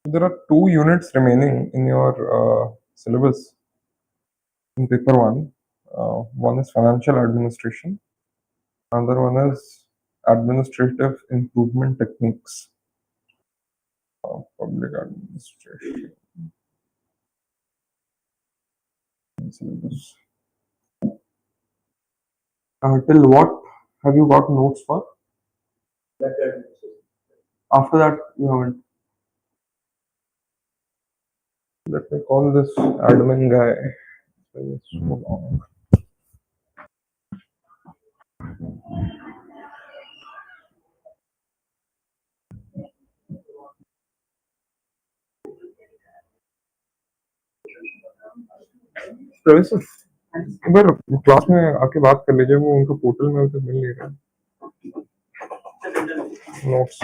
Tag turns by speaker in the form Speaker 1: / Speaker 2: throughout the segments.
Speaker 1: There are 2 units remaining in your syllabus in paper one. One is financial administration, another one is administrative improvement techniques. Public administration syllabus. Till what have you got notes for? After that, you haven't. Let me call this admin guy. It's so long. प्रवेश एक बार class में आके बात कर लीजिए वो उनको portal में अभी मिल नहीं रहा notes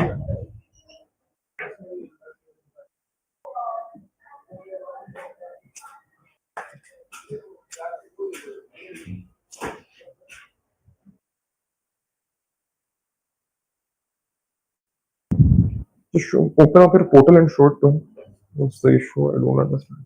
Speaker 1: just open up your portal and show it to him. What's the issue? I don't understand.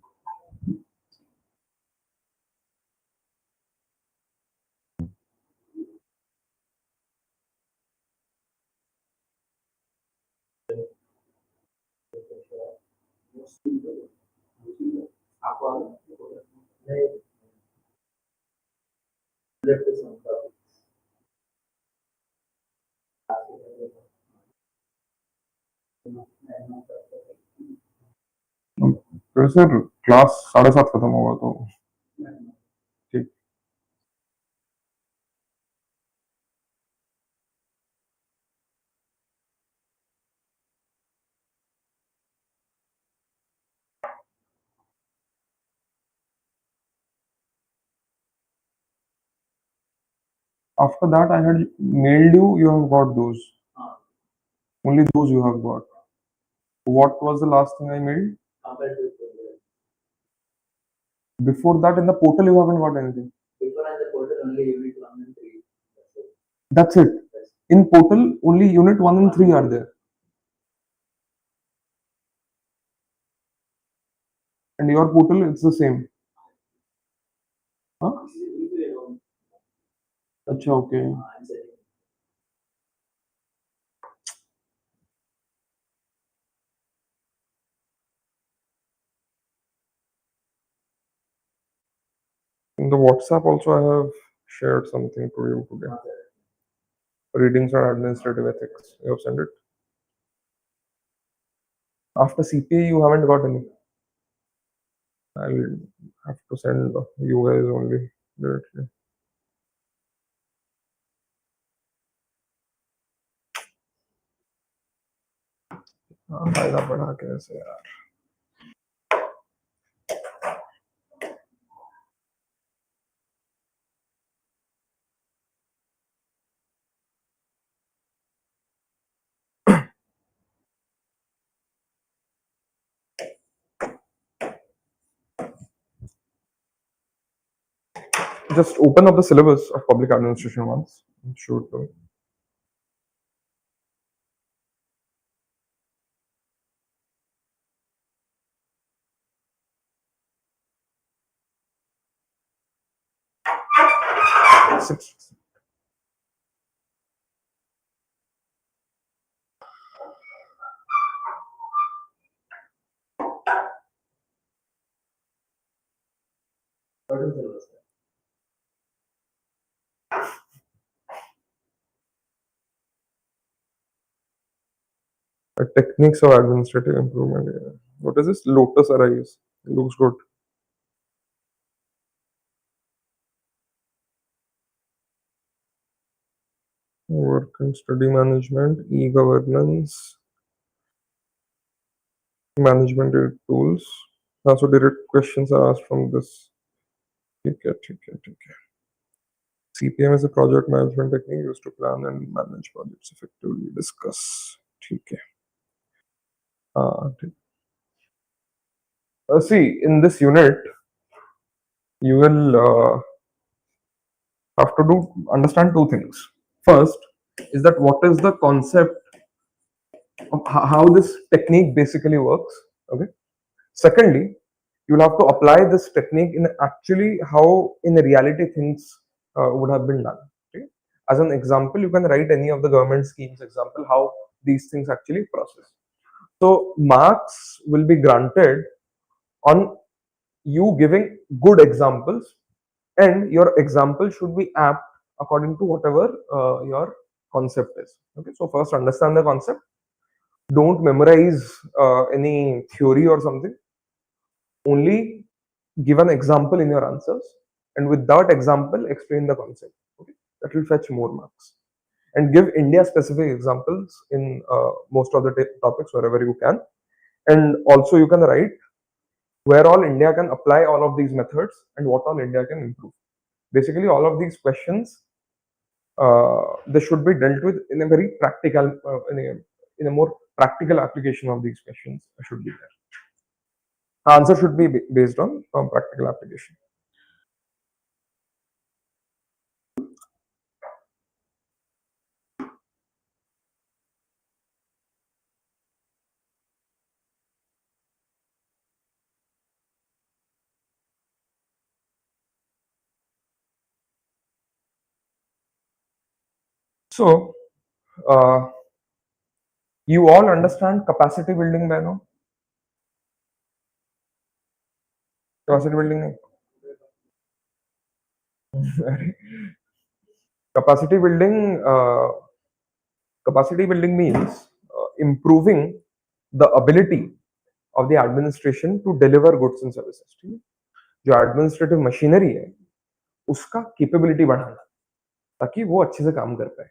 Speaker 1: Sir class 7:30 खत्म होगा तो ठीक after that I had mailed you. You have got those. Only those you have got. What was the last thing I mailed? Before that, in the portal, you haven't got anything.
Speaker 2: Before in the portal, only unit 1 and 3.
Speaker 1: That's it. In portal, only unit 1 and 3 are there. And your portal, it's the same. Huh? Acha, okay. In the WhatsApp also, I have shared something to you today. Readings on administrative ethics. You have sent it. After CPA, you haven't got any. I'll have to send you guys only directly. फायदा पड़ा कैसे यार just open up the syllabus of public administration once and show it to me. Six. Techniques of administrative improvement. Yeah. What is this? Lotus Arise. It looks good. Work and study management, e-governance, management tools. Also, direct questions are asked from this. Okay. CPM is a project management technique used to plan and manage projects effectively. Discuss. Okay. See, in this unit, you will have to understand 2 things. First is that what is the concept of how this technique basically works, Okay. Secondly, you'll have to apply this technique in actually how in reality things would have been done. Okay? As an example, you can write any of the government schemes example how these things actually process. So marks will be granted on you giving good examples, and your example should be apt according to whatever your concept is. Okay, so first understand the concept. Don't memorize any theory or something. Only give an example in your answers, and with that example explain the concept. Okay, that will fetch more marks. And give India specific examples in most of the topics wherever you can. And also you can write where all India can apply all of these methods and what all India can improve. Basically, all of these questions they should be dealt with in a very practical, in a more practical application of these questions should be there. The answer should be based on practical application. So, you all understand capacity building by now? Capacity building. capacity building. Capacity building means improving the ability of the administration to deliver goods and services. ठीक है? जो administrative machinery है उसका capability बढ़ाना ताकि वो अच्छे से काम कर पाए.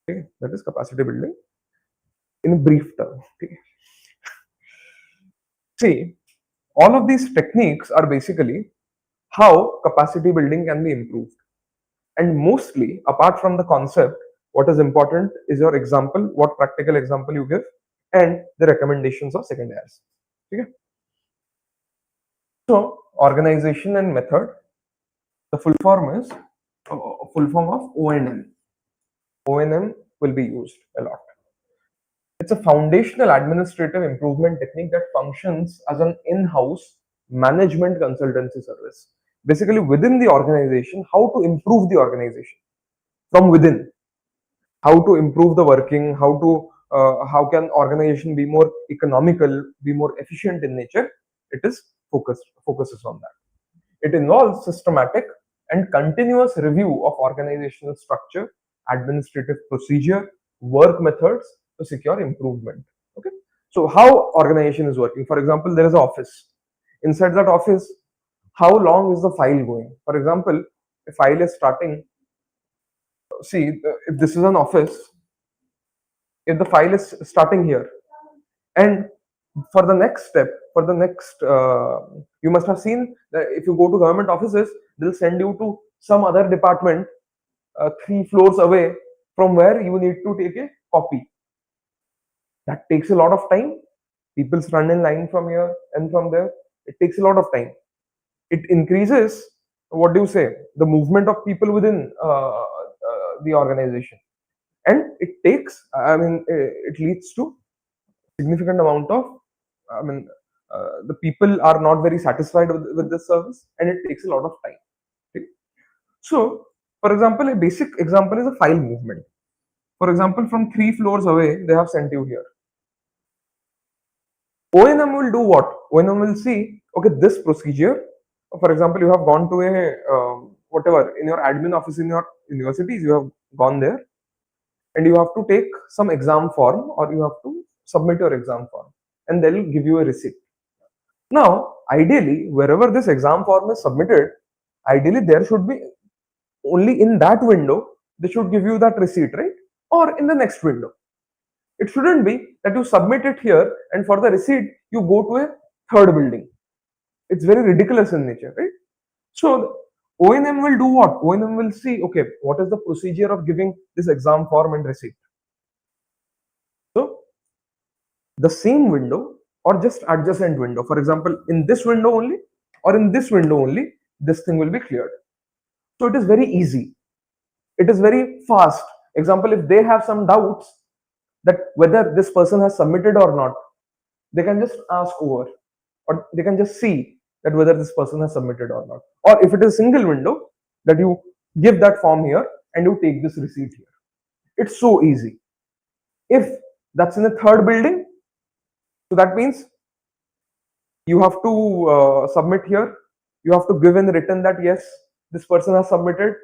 Speaker 1: ठीक है, that is capacity building in brief term. ठीक है. See, all of these techniques are basically how capacity building can be improved. And mostly, apart from the concept, what is important is your example, what practical example you give, and the recommendations of second years. Okay? So, organization and method, the full form is full form of O&M. O&M will be used a lot. It's a foundational administrative improvement technique that functions as an in-house management consultancy service. Basically, within the organization, how to improve the organization from within, how to improve the working, how can organization be more economical, be more efficient in nature. It is focuses on that. It involves systematic and continuous review of organizational structure, administrative procedure, work methods to secure improvement. Okay. So how organization is working? For example, there is an office. Inside that office, how long is the file going? For example, a file is starting. See, if this is an office, if the file is starting here, and for the next step, for the next, you must have seen that if you go to government offices, they'll send you to some other department 3 floors away from where you need to take a copy. That takes a lot of time. People run in line from here and from there. It takes a lot of time. It increases, what do you say, the movement of people within the organization. And it takes, it leads to significant amount of, the people are not very satisfied with this service, and it takes a lot of time. Okay? So, for example, a basic example is a file movement. For example, from 3 floors away, they have sent you here. O&M will do what? O&M will see, okay, this procedure. For example, you have gone to a whatever in your admin office in your universities, you have gone there, and you have to take some exam form, or you have to submit your exam form, and they'll give you a receipt. Now, ideally, wherever this exam form is submitted, ideally there should be only in that window they should give you that receipt, right? Or in the next window. It shouldn't be that you submit it here and for the receipt you go to a third building. It's very ridiculous in nature, right? So O&M will do what? O&M will see, okay, what is the procedure of giving this exam form and receipt? So the same window or just adjacent window, for example, in this window only or in this window only, this thing will be cleared. So it is very easy. It is very fast. Example, if they have some doubts that whether this person has submitted or not, they can just ask over, or they can just see that whether this person has submitted or not. Or if it is a single window, that you give that form here and you take this receipt here. It's so easy. If that's in a third building, so that means you have to submit here. You have to give in written that yes, this person has submitted.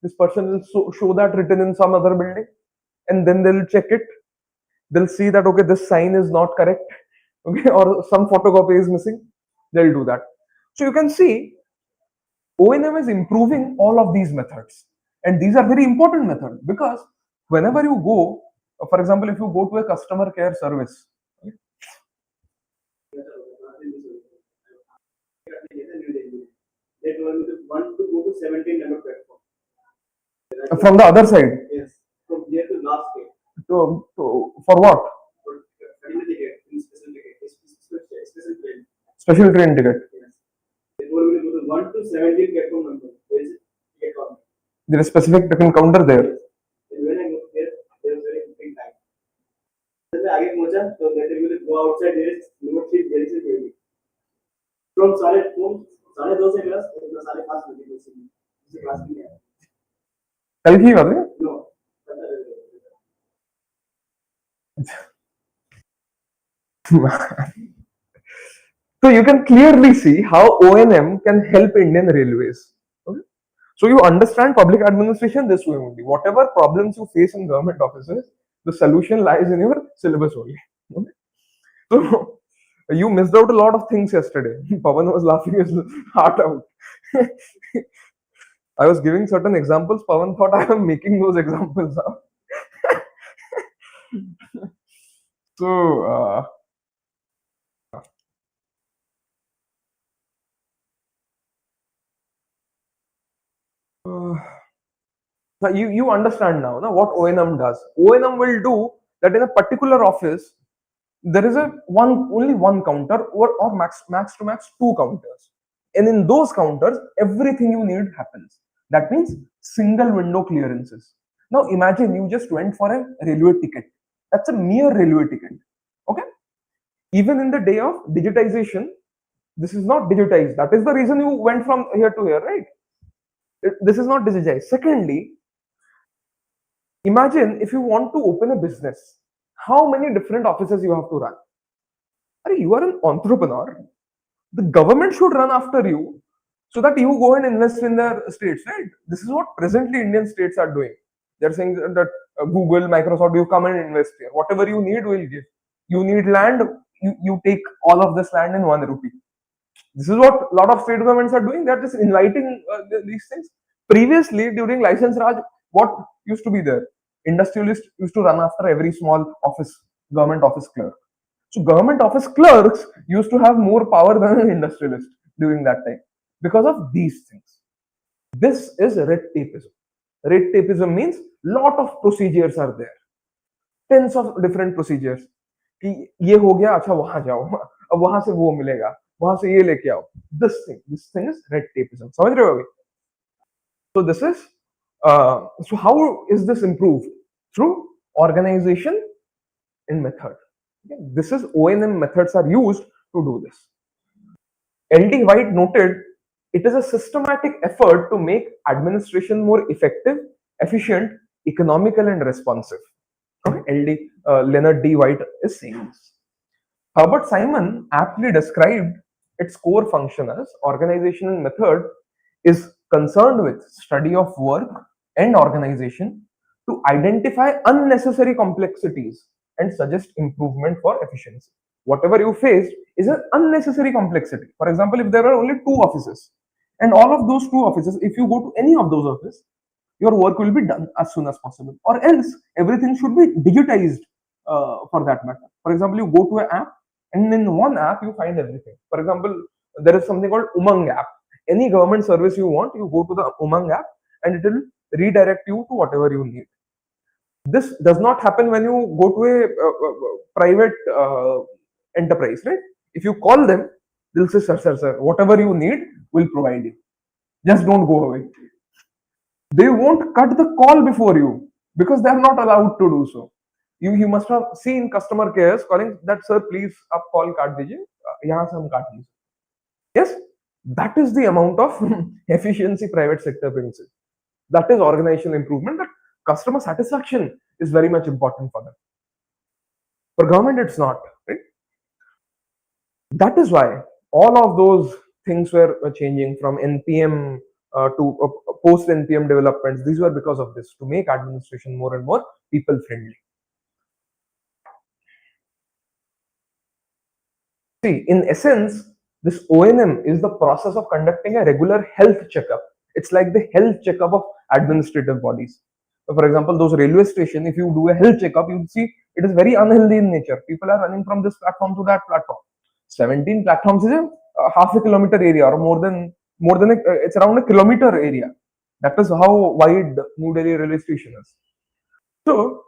Speaker 1: This person will show that written in some other building, and then they'll check it. They'll see that okay, this sign is not correct, okay, or some photocopy is missing. They'll do that. So you can see O&M is improving all of these methods, and these are very important methods because whenever you go, for example, if you go to a customer care service,
Speaker 2: They told me to want to go to 17 number platform.
Speaker 1: from the other side,
Speaker 2: Yes, from here to last gate.
Speaker 1: for what?
Speaker 2: For studying the ticket, in special ticket, special train.
Speaker 1: Special train ticket.
Speaker 2: Yes. They told me to go to 1 to 17 platform number. Where is it? Ticket counter.
Speaker 1: There is specific ticket counter there.
Speaker 2: Yes. And when I go there, there was very big time. Then I get mocha, so they tell me to go outside. There is number 3, there is a baby. From 2:30 से class 5:30 बजे से class नहीं है
Speaker 1: कल की बात है
Speaker 2: no
Speaker 1: so you can clearly see how O&M can help Indian Railways. Okay? So you understand public administration this way only. Whatever problems you face in government offices, the solution lies in your syllabus only. Okay? So you missed out a lot of things yesterday. Pawan was laughing his heart out. I was giving certain examples. Pawan thought I am making those examples up. So you understand now what O&M does. O&M will do that in a particular office. There is only one counter or max to max 2 counters, and in those counters everything you need happens. That means single window clearances. Now imagine you just went for a railway ticket. That's a mere railway ticket. Okay, even in the day of digitization, this is not digitized. That is the reason you went from here to here, right? This is not digitized. Secondly, imagine if you want to open a business, how many different offices you have to run. You are an entrepreneur. The government should run after you so that you go and invest in their states, right? This is what presently Indian states are doing. They're saying that Google, Microsoft, you come and invest here. Whatever you need, we'll give. You need land, you take all of this land in 1 rupee. This is what a lot of state governments are doing. They're just inviting these things. Previously, during license Raj, what used to be there? Industrialists used to run after every small office, government office clerk. So government office clerks used to have more power than an industrialist during that time because of these things. This is red tapeism. Red tapeism means lot of procedures are there. Tens of different procedures. कि ये हो गया अच्छा वहां जाओ अब वहां से वो मिलेगा वहां से ये लेके आओ. This thing is red tapeism. समझ रहे हो अभी? So this is so how is this improved? Through organization and method. Okay? This is O&M methods are used to do this. LD White noted it is a systematic effort to make administration more effective, efficient, economical, and responsive. Okay? Leonard D. White is saying this. Herbert Simon aptly described its core function as organization and method is concerned with study of work and organization to identify unnecessary complexities and suggest improvement for efficiency. Whatever you face is an unnecessary complexity. For example, if there are only 2 offices and all of those 2 offices, if you go to any of those offices, your work will be done as soon as possible, or else everything should be digitized for that matter. For example, you go to an app and in one app you find everything. For example, there is something called Umang app. Any government service you want, you go to the Umang app and it will redirect you to whatever you need. This does not happen when you go to a private enterprise, right? If you call them, they'll say, sir, whatever you need, we'll provide you. Just don't go away. They won't cut the call before you because they're not allowed to do so. You must have seen customer cares calling that, sir, please आप call काट दीजिए, यहाँ से हम काट लीजिए. Yes, that is the amount of efficiency private sector brings in. That is organizational improvement. That customer satisfaction is very much important for them. For government, it's not, right? That is why all of those things were changing from NPM to post NPM developments. These were because of this, to make administration more and more people friendly. See, in essence, this ONM is the process of conducting a regular health checkup. It's like the health checkup of administrative bodies. So for example, those railway station, if you do a health checkup, you'll see it is very unhealthy in nature. People are running from this platform to that platform. 17 platforms is a half a kilometer area, or more than it's around a kilometer area. That is how wide New Delhi railway station is. So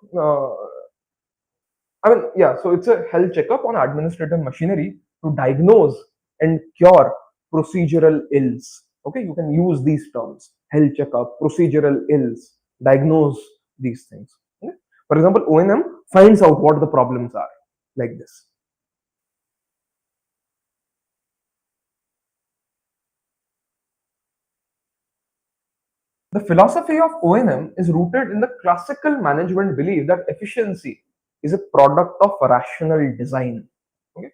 Speaker 1: so it's a health checkup on administrative machinery to diagnose and cure procedural ills. Okay, you can use these terms: health checkup, procedural ills, diagnose these things. Okay? For example, ONM finds out what the problems are, like this. The philosophy of ONM is rooted in the classical management belief that efficiency is a product of rational design. Okay?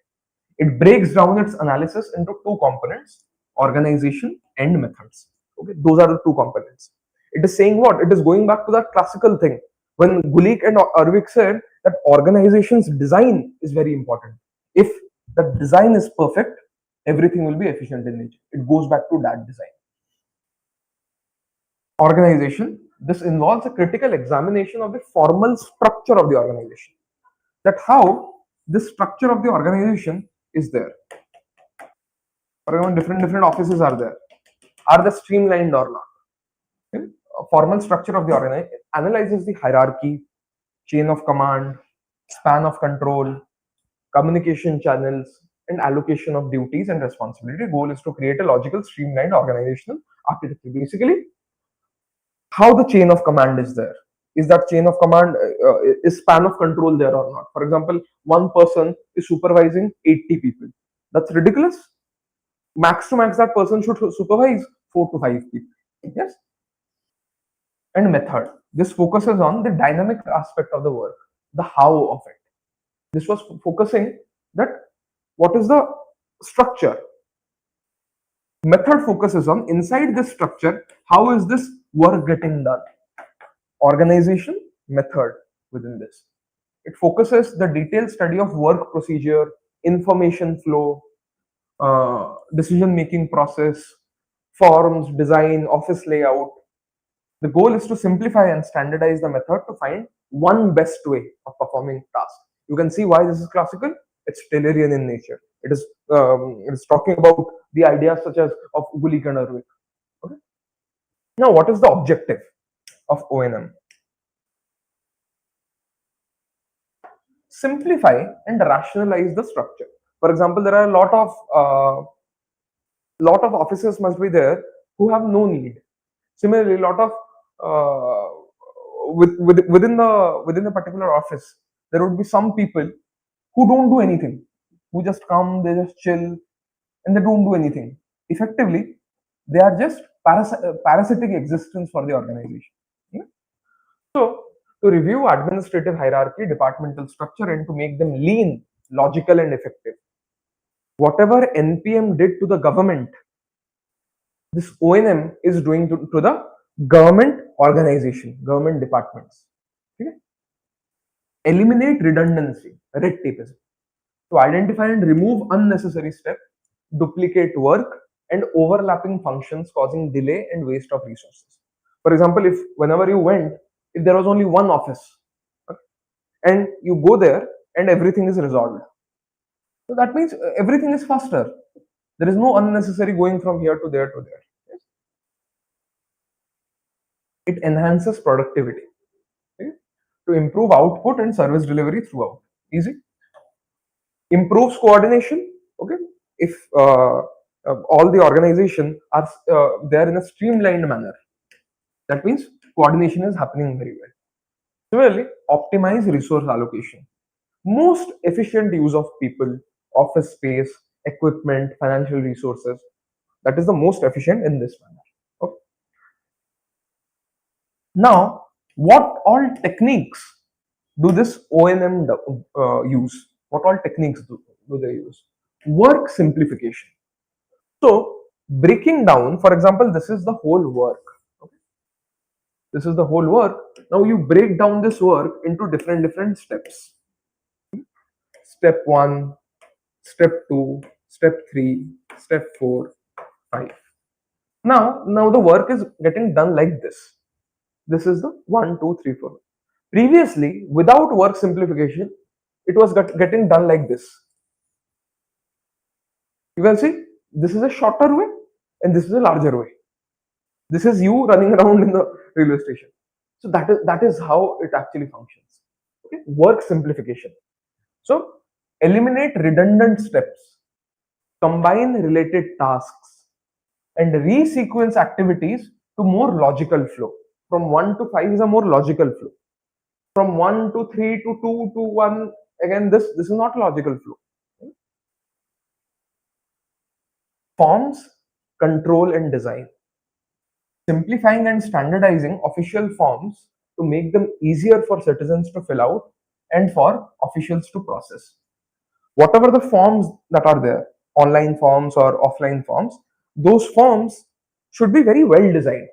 Speaker 1: It breaks down its analysis into two components: organization and methods. Okay, those are the two components. It is saying what? It is going back to that classical thing when Gulick and Arvik said that organization's design is very important. If the design is perfect, everything will be efficient in nature. It goes back to that design. Organization, this involves a critical examination of the formal structure of the organization, that how this structure of the organization is there. For example, different offices are there. Are they streamlined or not? Okay? A formal structure of the organization analyzes the hierarchy, chain of command, span of control, communication channels, and allocation of duties and responsibility. Goal is to create a logical, streamlined organizational architecture. Basically, how the chain of command is there. Is that chain of command, is span of control there or not? For example, one person is supervising 80 people. That's ridiculous. Max to max, that person should supervise 4 to 5 people. Yes. And method. This focuses on the dynamic aspect of the work, the how of it. This was focusing that what is the structure. Method focuses on inside this structure, how is this work getting done. Organization, method within this. It focuses the detailed study of work procedure, information flow, decision making process, forms, design, office layout. The goal is to simplify and standardize the method to find one best way of performing tasks. You can see why this is classical. It's Taylorian in nature. It's talking about the ideas such as of Gulick and Irving. Okay. Now, what is the objective of ONM? Simplify and rationalize the structure. For example, there are a lot of officers must be there who have no need. Similarly, a lot of within the particular office, there would be some people who don't do anything, who just come, they just chill, and they don't do anything. Effectively, they are just parasitic existence for the organization. Yeah? So, to review administrative hierarchy, departmental structure, and to make them lean, logical, and effective. Whatever NPM did to the government, this ONM is doing to the government organization, government departments. Okay? Eliminate redundancy, red tape is to identify and remove unnecessary steps, duplicate work, and overlapping functions causing delay and waste of resources. For example, if whenever you went, if there was only one office, okay, and you go there and everything is resolved, so that means everything is faster. There is no unnecessary going from here to there to there. Yes? It enhances productivity, okay, to improve output and service delivery throughout. Easy. Improves coordination. Okay, if all the organization are there in a streamlined manner, that means coordination is happening very well. Similarly, optimize resource allocation. Most efficient use of people, office space, equipment, financial resources. That is the most efficient in this manner. Okay. Now, what all techniques do this O&M use? What all techniques do they use? Work simplification. So, breaking down, for example, this is the whole work. Okay. This is the whole work. Now, you break down this work into different steps. Step 1, step 2, step 3, step 4, 5. Now the work is getting done like this. This is the 1, 2, 3, 4. Previously, without work simplification, it was getting done like this. You can see this is a shorter way and this is a larger way. This is you running around in the railway station. So that is how it actually functions. Okay, work simplification. So eliminate redundant steps, combine related tasks, and resequence activities to more logical flow. From 1 to 5 is a more logical flow. From 1 to 3 to 2 to 1, again this is not logical flow. Forms, control and design. Simplifying and standardizing official forms to make them easier for citizens to fill out and for officials to process. Whatever the forms that are there, online forms or offline forms, those forms should be very well designed.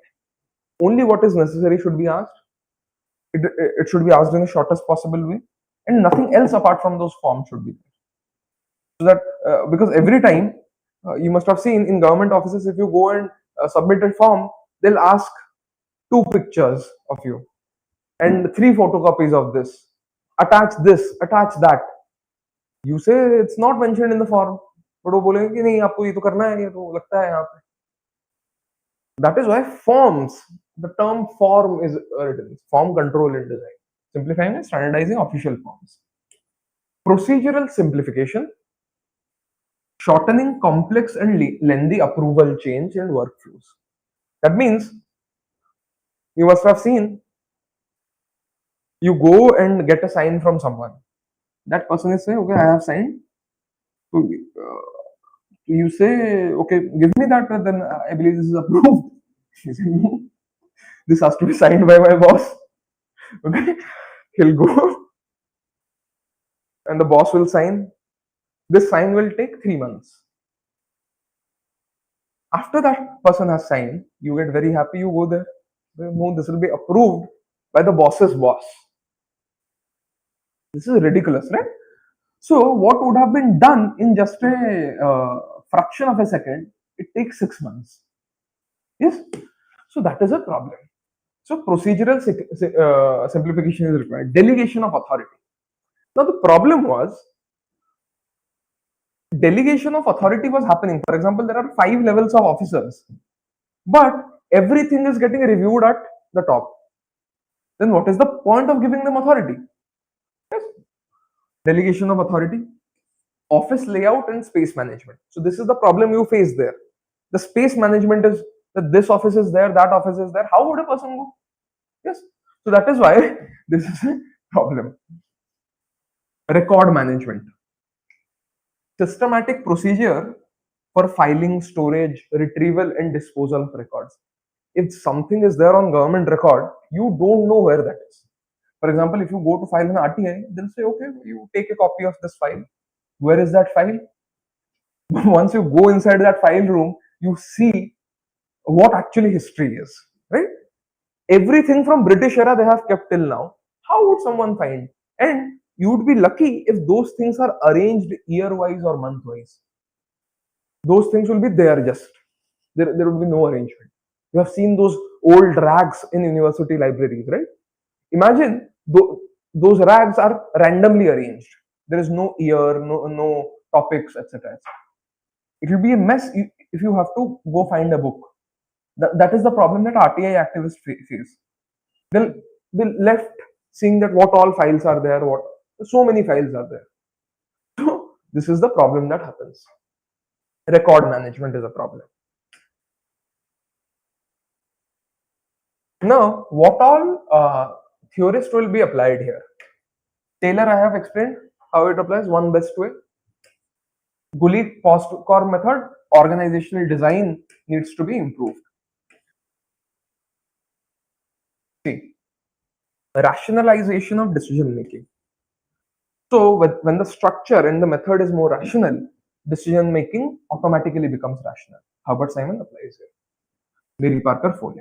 Speaker 1: Only what is necessary should be asked. It should be asked in the shortest possible way, and nothing else apart from those forms should be there. So that because every time you must have seen in government offices, if you go and submit a form, they'll ask 2 pictures of you and 3 photocopies of this. Attach this, attach that. You say it's not mentioned in the form, but वो बोलेंगे कि नहीं आपको ये तो करना है, ये तो लगता है यहाँ पे. That is why forms, the term form is written. Form, control and design. Simplifying and standardizing official forms. Procedural simplification, shortening complex and lengthy approval change and workflows. That means you must have seen, you go and get a sign from someone. That person is saying, okay, I have signed. So, you say, okay, give me that, then I believe this is approved. This has to be signed by my boss. Okay, he'll go and the boss will sign. This sign will take 3 months. After that person has signed, you get very happy, you go there. No, this will be approved by the boss's boss. This is ridiculous, right? So what would have been done in just a fraction of a second, it takes 6 months. Yes, so that is a problem. So procedural simplification is required. Delegation of authority. Now the problem was, delegation of authority was happening. For example, there are 5 levels of officers, but everything is getting reviewed at the top. Then what is the point of giving them authority? Yes. Delegation of authority. Office layout and space management. So this is the problem you face there. The space management is that this office is there, that office is there. How would a person go? Yes. So that is why this is a problem. Record management. Systematic procedure for filing, storage, retrieval and disposal of records. If something is there on government record, you don't know where that is. For example, if you go to file an RTI, they'll say, okay, you take a copy of this file. Where is that file? Once you go inside that file room, you see what actually history is, right? Everything from British era they have kept till now. How would someone find? And you would be lucky if those things are arranged year-wise or month-wise. Those things will be there just. There will be no arrangement. You have seen those old rags in university libraries, right? Imagine those rags are randomly arranged. There is no year, no topics, etc. It will be a mess if you have to go find a book. That is the problem that RTI activists face. They'll left seeing that what all files are there, so many files are there. So this is the problem that happens. Record management is a problem. Now, what all theorist will be applied here. Taylor, I have explained how it applies. One best way. Gulick post-core method, organizational design needs to be improved. See, rationalization of decision making. So when the structure and the method is more rational, decision making automatically becomes rational. Herbert Simon applies here. Mary Parker Foley.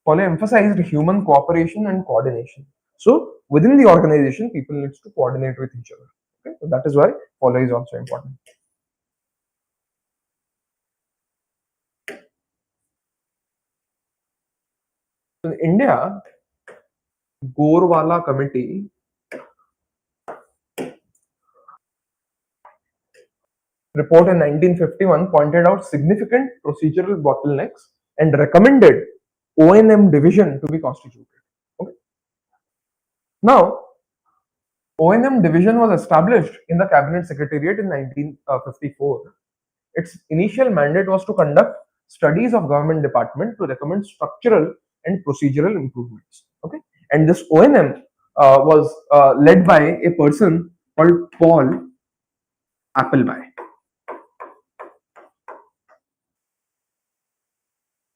Speaker 1: Foley emphasized human cooperation and coordination. So within the organization, people need to coordinate with each other. Okay, so that is why Foley is also important. So in India, Gorwala Committee report in 1951 pointed out significant procedural bottlenecks and recommended O&M division to be constituted. Okay. Now, O&M division was established in the Cabinet Secretariat in 1954. Its initial mandate was to conduct studies of government department to recommend structural and procedural improvements. Okay, and this O&M was led by a person called Paul Appleby.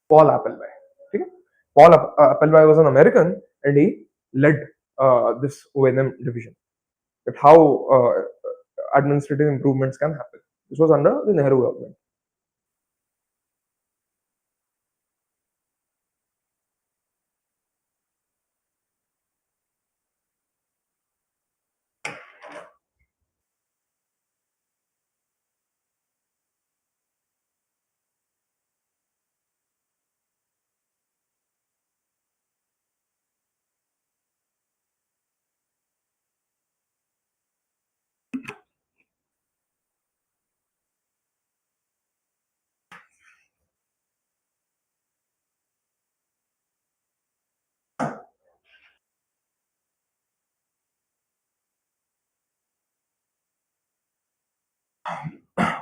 Speaker 1: Paul Appleby. Okay? Paul Appleby was an American, and he led this O&M division. That how administrative improvements can happen. This was under the Nehru government.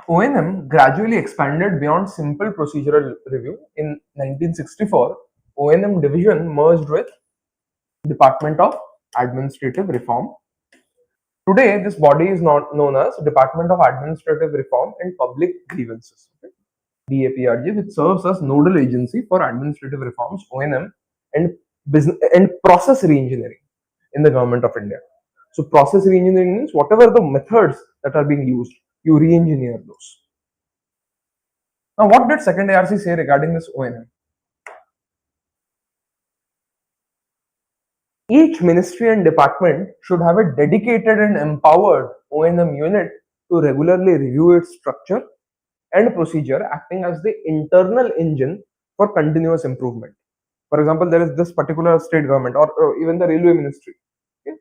Speaker 1: O&M gradually expanded beyond simple procedural review. In 1964, O&M division merged with Department of Administrative Reform. Today, this body is not known as Department of Administrative Reform and Public Grievances. Okay? DAPRG, which serves as nodal agency for administrative reforms, O&M, and business and process reengineering in the government of India. So process reengineering means whatever the methods that are being used, you re-engineer those. Now, what did second ARC say regarding this O&M? Each ministry and department should have a dedicated and empowered O&M unit to regularly review its structure and procedure, acting as the internal engine for continuous improvement. For example, there is this particular state government or even the railway ministry. Okay?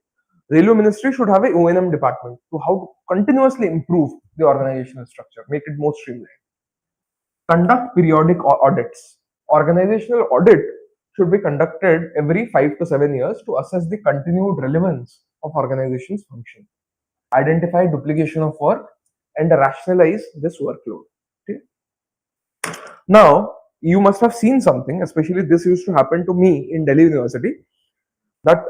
Speaker 1: Railway ministry should have a O&M department to how to continuously improve the organizational structure, make it more streamlined. Conduct periodic audits. Organizational audit should be conducted every 5 to 7 years to assess the continued relevance of organization's function. Identify duplication of work and rationalize this workload. Okay? Now, you must have seen something, especially this used to happen to me in Delhi University, that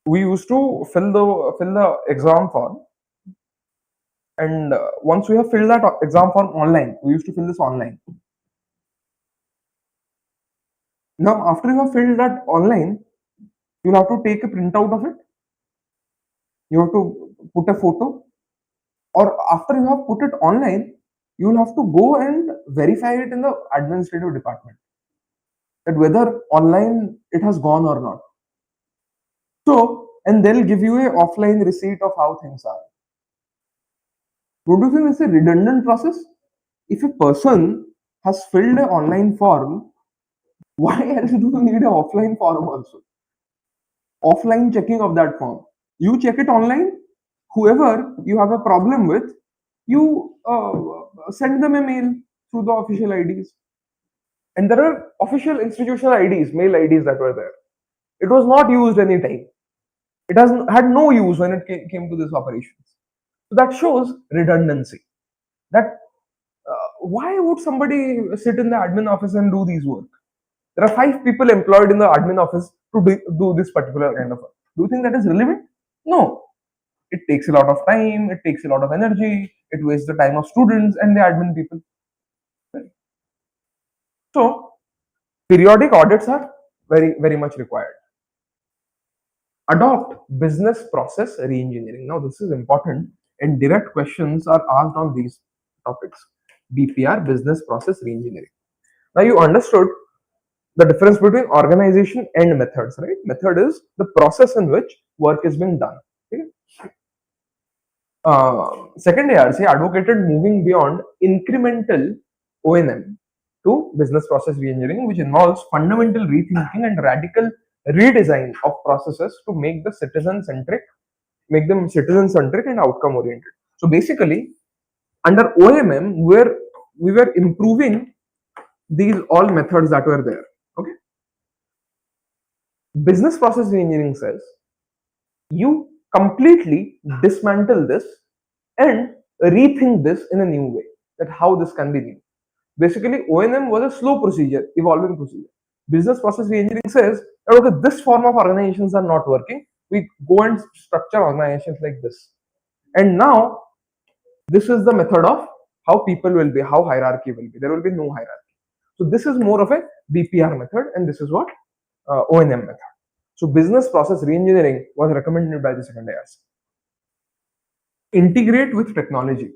Speaker 1: we used to fill the exam form, and once we have filled that exam form online, we used to fill this online. Now, after you have filled that online, you'll have to take a printout of it. You have to put a photo, or after you have put it online, you will have to go and verify it in the administrative department that whether online it has gone or not. So, and they'll give you a offline receipt of how things are. Don't you think it's a redundant process? If a person has filled an online form, why else do you need an offline form also? Offline checking of that form. You check it online, whoever you have a problem with, you send them a mail through the official IDs. And there are official institutional IDs, mail IDs that were there. It was not used any time. It had no use when it came to this operations. So that shows redundancy. That why would somebody sit in the admin office and do these work? There are 5 people employed in the admin office to do this particular kind of work. Do you think that is relevant? No. It takes a lot of time, it takes a lot of energy, it wastes the time of students and the admin people. So, periodic audits are very much required. Adopt business process reengineering. Now, this is important and direct questions are asked on these topics. BPR, business process reengineering. Now, you understood the difference between organization and methods, right? Method is the process in which work is being done. Okay? Second ARC advocated moving beyond incremental O&M to business process reengineering, which involves fundamental rethinking and radical redesign of processes to make them citizen centric and outcome oriented. So basically, under OMM, we were improving these all methods that were there. Okay. Business process reengineering says you completely dismantle this and rethink this in a new way, that how this can be new. Basically, O&M was a slow procedure, evolving procedure. Business process reengineering says that okay, this form of organizations are not working. We go and structure organizations like this. And now, this is the method of how people will be, how hierarchy will be. There will be no hierarchy. So this is more of a BPR method, and this is what O&M method. So business process reengineering was recommended by the second ARC. Integrate with technology.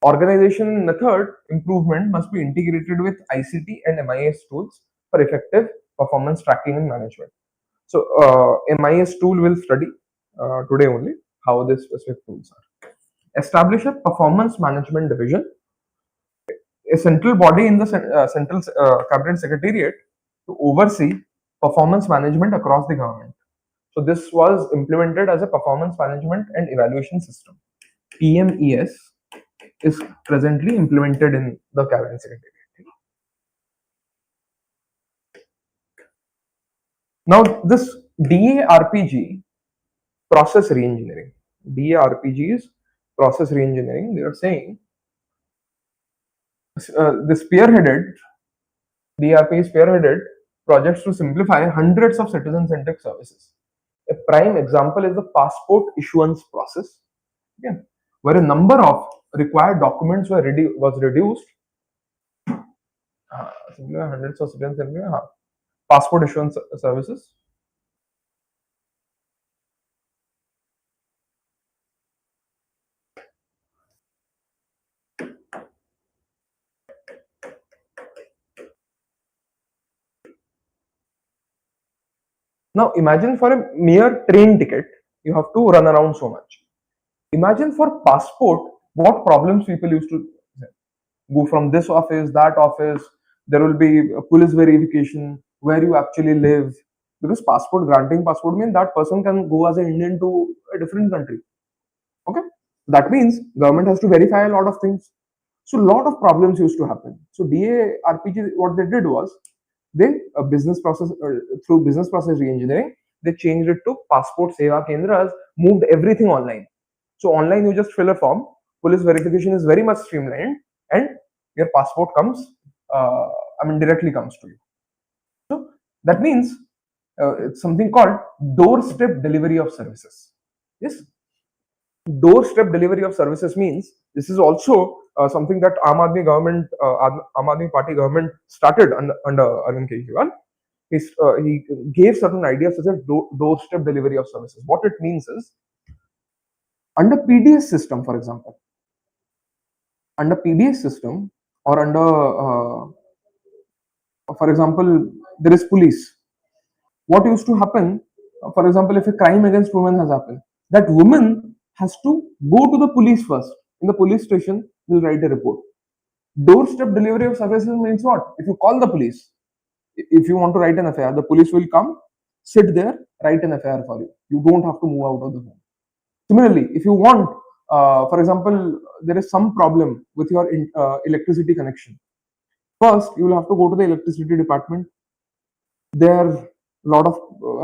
Speaker 1: Organization method improvement must be integrated with ICT and MIS tools for effective performance tracking and management. So MIS tool will study today only how these specific tools are. Establish a performance management division, a central body in the central cabinet secretariat to oversee performance management across the government. So this was implemented as a performance management and evaluation system. PMES is presently implemented in the cabinet secretariat. Now this DARPG, process reengineering. DARPG is process reengineering. They are saying this spearheaded, DARP spearheaded projects to simplify hundreds of citizen-centric services. A prime example is the passport issuance process, again, where a number of required documents was reduced. Hundreds of citizen-centric passport issuance services. Now imagine for a mere train ticket, you have to run around so much. Imagine for passport, what problems people used to go from this office, that office. There will be a police verification, where you actually live. Because granting passport means that person can go as an Indian to a different country. Okay, that means government has to verify a lot of things. So a lot of problems used to happen. So DARPG, what they did was they through business process reengineering, they changed it to passport seva kendras, moved everything online. So online you just fill a form, police verification is very much streamlined, and your passport comes, directly comes to you. So that means it's something called doorstep delivery of services. Yes, doorstep delivery of services means this is also something that Aam Aadmi Party government started under Arvind Kejriwal. He gave certain ideas such as doorstep delivery of services. What it means is, under PDS system, for example, under PDS system or under, for example, there is police. What used to happen, for example, if a crime against women has happened, that woman has to go to the police first. In the police station, will write a report. Doorstep delivery of services means what? If you call the police, if you want to write an FIR, the police will come, sit there, write an FIR for you. You don't have to move out of the home. Similarly, if you want, for example, there is some problem with your electricity connection. First, you will have to go to the electricity department. There, a lot of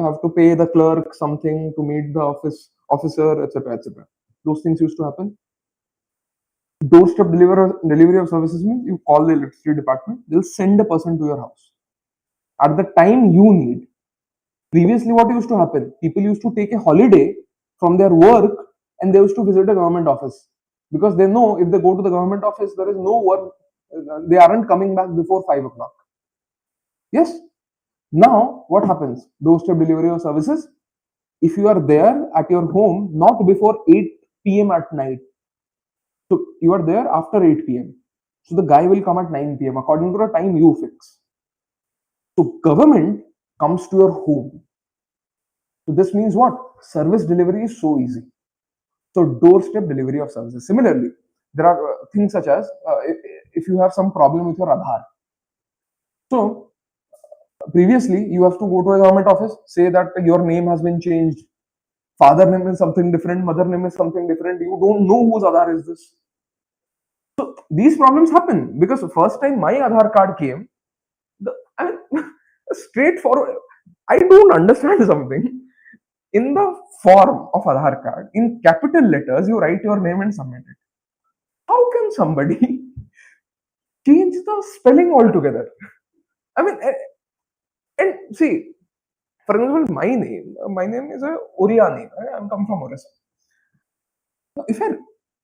Speaker 1: have to pay the clerk something to meet the officer, etc., etc. Those things used to happen. Doorstep delivery of services means you call the electricity department, they'll send a person to your house. at the time you need. Previously, what used to happen? People used to take a holiday from their work and they used to visit a government office because they know if they go to the government office, there is no work, they aren't coming back before 5 o'clock. Yes. Now, what happens? Doorstep delivery of services. If you are there at your home, not before 8 p.m. at night, so you are there after 8 p.m. So the guy will come at 9 p.m. according to the time you fix. So government comes to your home. So this means what? Service delivery is so easy. So doorstep delivery of services. Similarly, there are things such as if you have some problem with your Aadhaar. So previously, you have to go to a government office, say that your name has been changed, father name is something different, mother name is something different. You don't know whose Aadhaar is this. So these problems happen because the first time my Aadhaar card came, I mean, straightforward. I don't understand something. In the form of Aadhaar card, in capital letters, you write your name and submit it. How can somebody change the spelling altogether? I mean, and see, for example, my name is a Oriya name. I'm come from Orissa. If I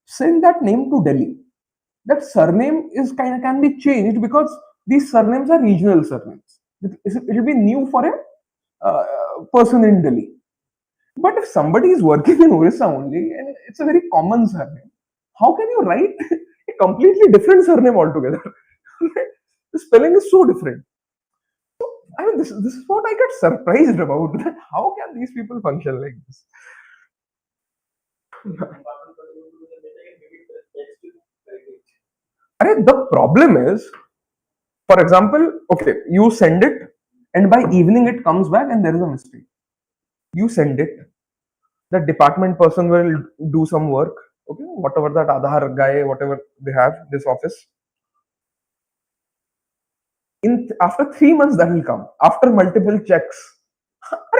Speaker 1: send that name to Delhi, that surname is can be changed because these surnames are regional surnames. It will be new for a person in Delhi. But if somebody is working in Orissa only and it's a very common surname, how can you write a completely different surname altogether? The spelling is so different. So, I mean, this is what I get surprised about. That how can these people function like this? The problem is, for example, okay, you send it, and by evening it comes back and there is a mistake. You send it, the department person will do some work, okay, whatever that Aadhaar guy, whatever they have, this office. After 3 months, that will come after multiple checks.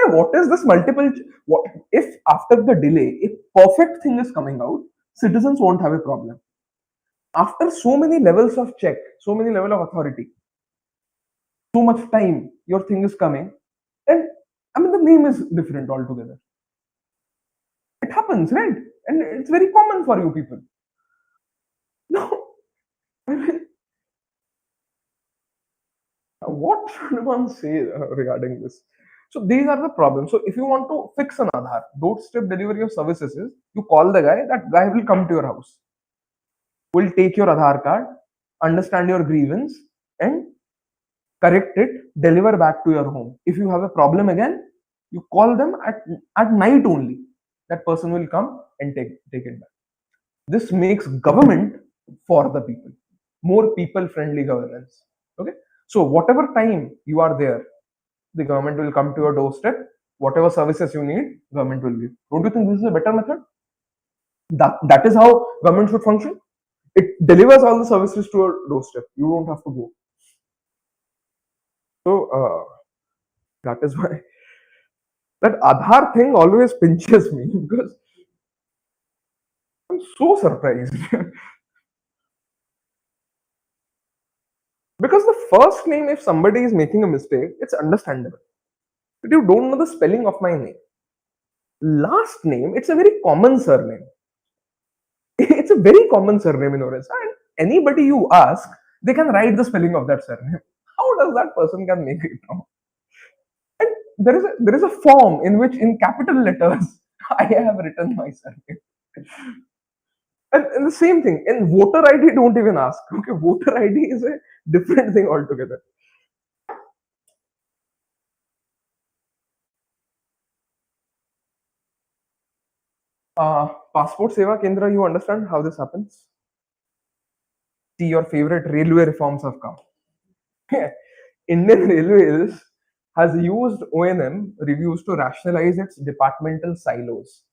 Speaker 1: What is this multiple? What if after the delay, if perfect thing is coming out, citizens won't have a problem. After so many levels of check, so many level of authority, so much time, your thing is coming, and I mean the name is different altogether. It happens, right? And it's very common for you people. No, I mean, what should one say regarding this? So these are the problems. So if you want to fix an Aadhaar, doorstep delivery of services is you call the guy, that guy will come to your house, will take your Aadhaar card, understand your grievance, and correct it, deliver back to your home. If you have a problem again, you call them at night only. That person will come and take it back. This makes government for the people, more people-friendly governance. Okay, so whatever time you are there, the government will come to your doorstep. Whatever services you need, government will give. Don't you think this is a better method? That is how government should function. It delivers all the services to your doorstep. You don't have to go. So that is why that Aadhaar thing always pinches me because I'm so surprised. Because the first name, if somebody is making a mistake, it's understandable. But you don't know the spelling of my name. Last name, it's a very common surname. It's a very common surname in Orissa, and anybody you ask, they can write the spelling of that surname. How does that person can make it wrong? And there is a form in which, in capital letters, I have written my surname. And the same thing in voter ID, don't even ask. Okay, voter ID is a different thing altogether. Passport Seva Kendra, you understand how this happens? See, your favorite railway reforms have come. Indian Railways has used O&M reviews to rationalize its departmental silos.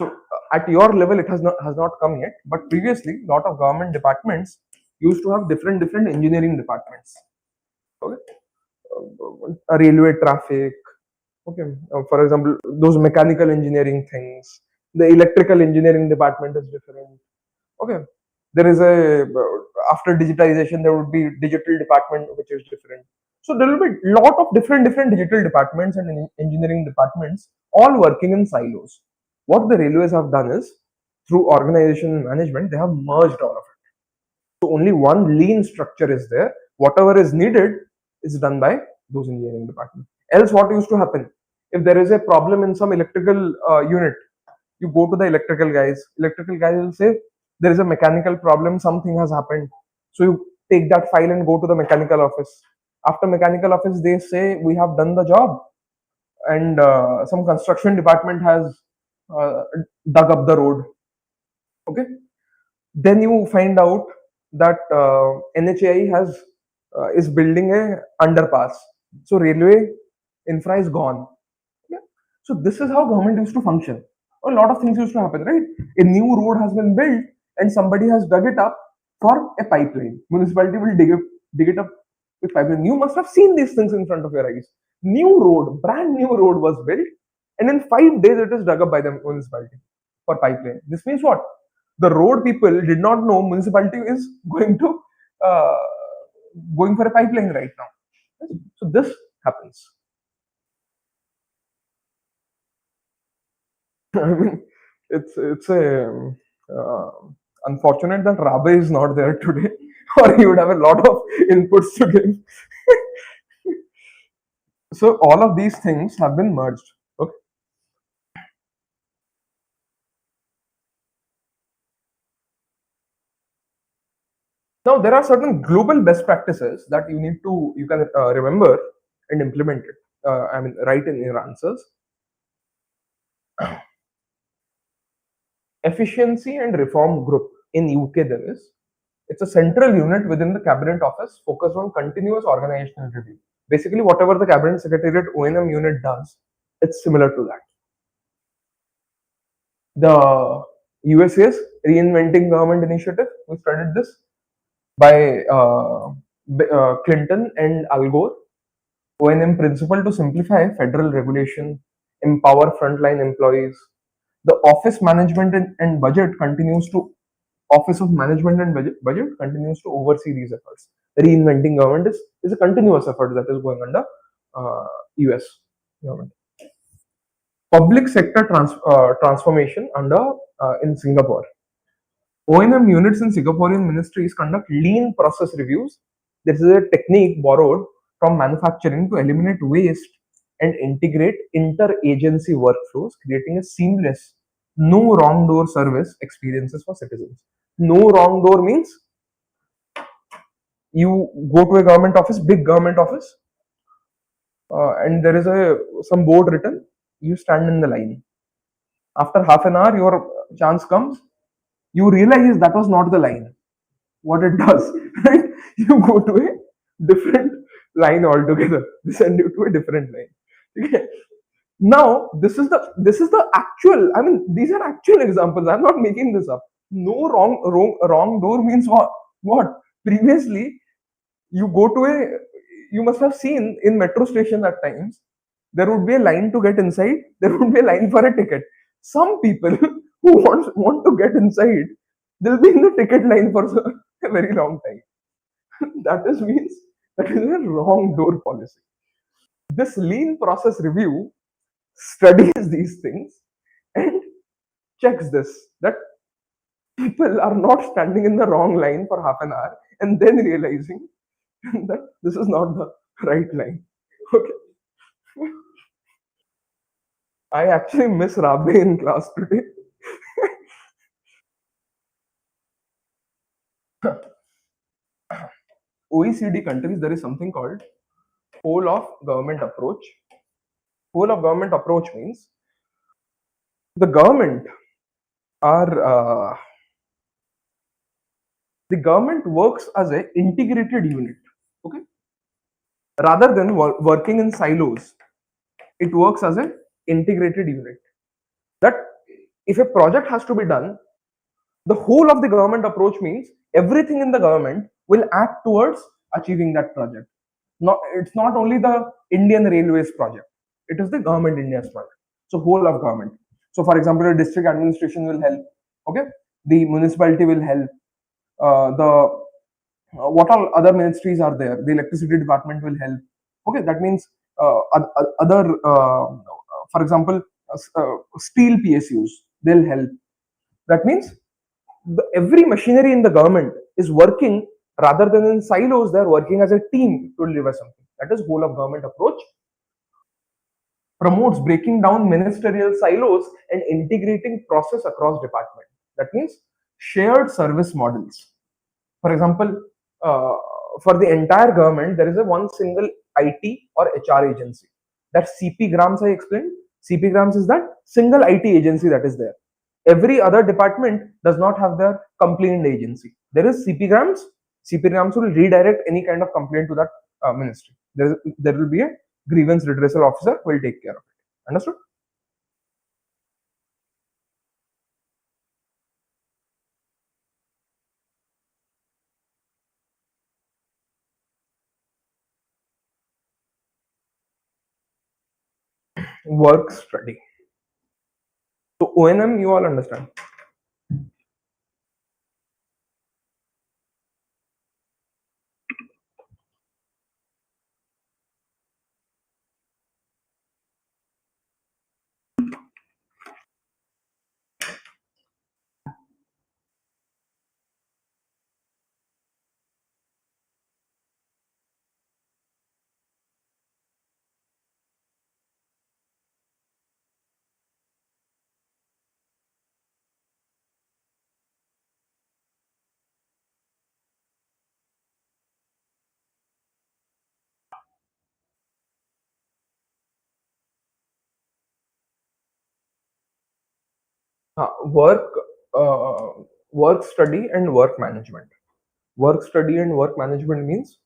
Speaker 1: So at your level, it has not come yet, but previously, a lot of government departments used to have different engineering departments. Okay, railway traffic. Okay, for example, those mechanical engineering things. The electrical engineering department is different. Okay, there is a after digitization there would be digital department which is different. So there will be lot of different digital departments and engineering departments all working in silos. What the railways have done is, through organization management, they have merged all of it. So only one lean structure is there. Whatever is needed is done by those engineering departments. Else, what used to happen? If there is a problem in some electrical unit, you go to the electrical guys. Electrical guys will say there is a mechanical problem, something has happened. So you take that file and go to the mechanical office. After mechanical office, they say we have done the job, and some construction department has uh, dug up the road. Okay, then you find out that NHAI has is building a underpass. So railway infra is gone. Yeah. So this is how government used to function. A lot of things used to happen, right? A new road has been built and somebody has dug it up for a pipeline. Municipality will dig it up with pipeline. You must have seen these things in front of your eyes. New road, brand new road was built, and in 5 days it is dug up by the municipality for pipeline. This means what? The road people did not know municipality is uh, going for a pipeline right now. So this happens. I mean, it's a unfortunate that Rabe is not there today, or he would have a lot of inputs to give. So all of these things have been merged. Okay. Now there are certain global best practices that you can remember and implement it. I mean, write in your answers. Efficiency and Reform Group in UK there is. It's a central unit within the Cabinet Office focused on continuous organizational review. Basically, whatever the Cabinet Secretariat O&M unit does, it's similar to that. The USA's Reinventing Government Initiative, we studied this by Clinton and Al Gore. O&M principle to simplify federal regulation, empower frontline employees. The Office Management and Budget continues to Office of Management and Budget continues to oversee these efforts. Reinventing government is a continuous effort that is going under US government. Public sector transformation under in Singapore. O&M units in Singaporean ministries conduct lean process reviews. This is a technique borrowed from manufacturing to eliminate waste and integrate inter-agency workflows, creating a seamless, no wrong door service experiences for citizens. No wrong door means you go to a government office, big government office, and there is some board written. You stand in the line. After half an hour, your chance comes. You realize that was not the line. What it does, right? You go to a different line altogether. They send you to a different line. Okay. Now this is the actual. I mean, these are actual examples. I'm not making this up. No wrong door means what? What? Previously, you go to a. You must have seen in metro station at times. There would be a line to get inside. There would be a line for a ticket. Some people who want to get inside, they'll be in the ticket line for a very long time. That is a wrong door policy. This lean process review studies these things and checks this that people are not standing in the wrong line for half an hour and then realizing that this is not the right line. Okay. I actually miss Rabe in class today. OECD countries, there is something called whole of government approach. Whole of government approach means the government are the government works as an integrated unit. Okay, rather than working in silos, it works as an integrated unit. That if a project has to be done, the whole of the government approach means everything in the government will act towards achieving that project. It's not only the Indian Railways project, it is the government India's project. So whole of government. So for example, the district administration will help. Okay, the municipality will help. The what all other ministries are there? The electricity department will help. Okay, that means other, for example, steel PSUs, they'll help. That means every machinery in the government is working rather than in silos. They're working as a team to deliver something. That is whole of government approach. Promotes breaking down ministerial silos and integrating process across department. That means shared service models. For example, uh, for the entire government, there is a one single IT or HR agency. That CP Grams I explained. CP Grams is that single IT agency that is there. Every other department does not have their complaint agency. There is CP Grams. CP Grams will redirect any kind of complaint to that ministry. There will be a grievance redressal officer who will take care of it. Understood? Work study. So ONM, you all understand. Work, uh, work study and work management. Work study and work management means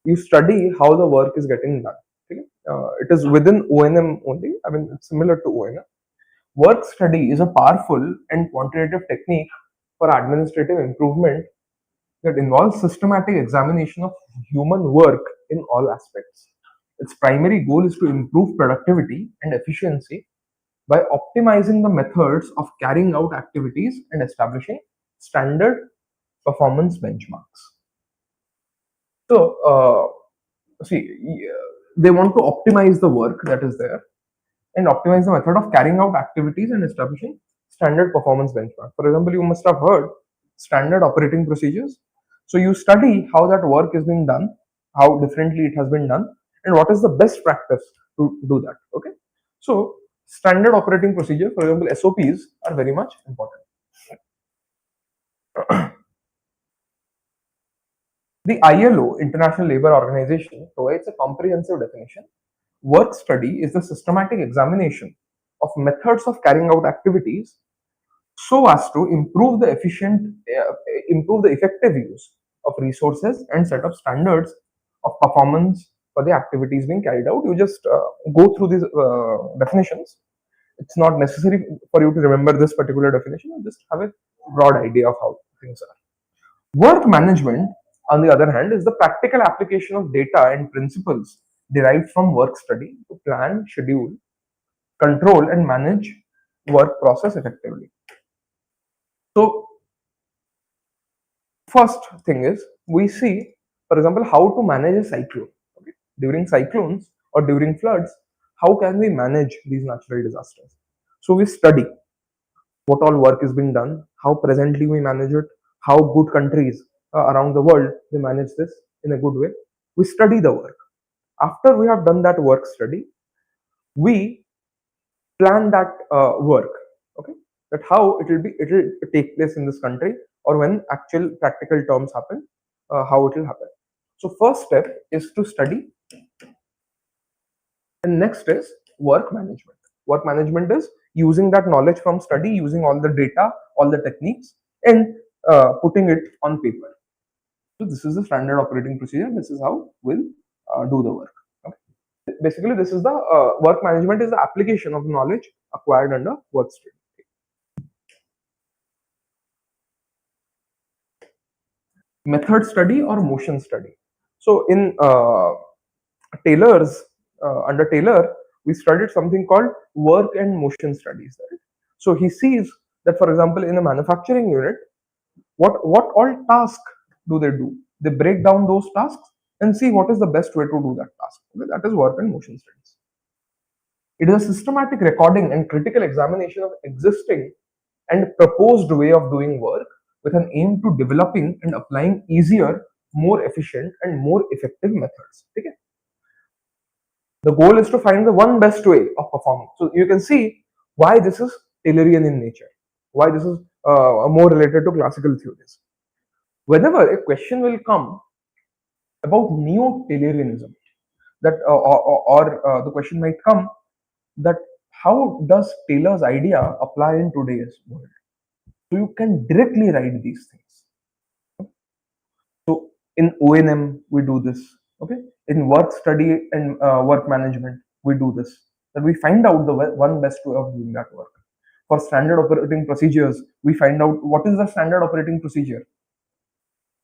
Speaker 1: you study how the work is getting done. Okay? It is within ONM only. I mean, it's similar to ONM. Work study is a powerful and quantitative technique for administrative improvement that involves systematic examination of human work in all aspects. Its primary goal is to improve productivity and efficiency by optimizing the methods of carrying out activities and establishing standard performance benchmarks. So, they want to optimize the work that is there and optimize the method of carrying out activities and establishing standard performance benchmark. For example, you must have heard standard operating procedures. So, you study how that work is being done, how differently it has been done, and what is the best practice to do that. Okay. So, standard operating procedure, for example, SOPs are very much important. The ILO, International Labour Organization, provides a comprehensive definition. Work study is the systematic examination of methods of carrying out activities so as to improve the effective use of resources and set up standards of performance for the activities being carried out. You just go through these definitions. It's not necessary for you to remember this particular definition. You just have a broad idea of how things are. Work management, on the other hand, is the practical application of data and principles derived from work study to plan, schedule, control, and manage work process effectively. So, first thing is we see, for example, how to manage a cyclone. Okay? During cyclones or during floods, how can we manage these natural disasters? So, we study what all work is being done, how presently we manage it, how good countries around the world they manage this in a good way. We study the work. After we have done that work study, we plan that work. Okay, that how it will take place in this country, or when actual practical terms happen, how it will happen. So first step is to study, and next is work management. Work management is using that knowledge from study, using all the data, all the techniques, and putting it on paper. So this is the standard operating procedure. This is how we'll do the work. Okay. Basically, this is the work management is the application of knowledge acquired under work study. Method study or motion study. So in Taylor's under Taylor, we studied something called work and motion studies. Right? So he sees that, for example, in a manufacturing unit, what all tasks do? They break down those tasks and see what is the best way to do that task. Okay, that is work and motion studies. It is a systematic recording and critical examination of existing and proposed way of doing work with an aim to developing and applying easier, more efficient and more effective methods. Okay? The goal is to find the one best way of performing. So you can see why this is Taylorian in nature, why this is more related to classical theories. Whenever a question will come about neo-Taylorianism, that the question might come that how does Taylor's idea apply in today's world? So you can directly write these things. So in O&M we do this. Okay, in work study and work management we do this. That we find out the one best way of doing that work. For standard operating procedures, we find out what is the standard operating procedure.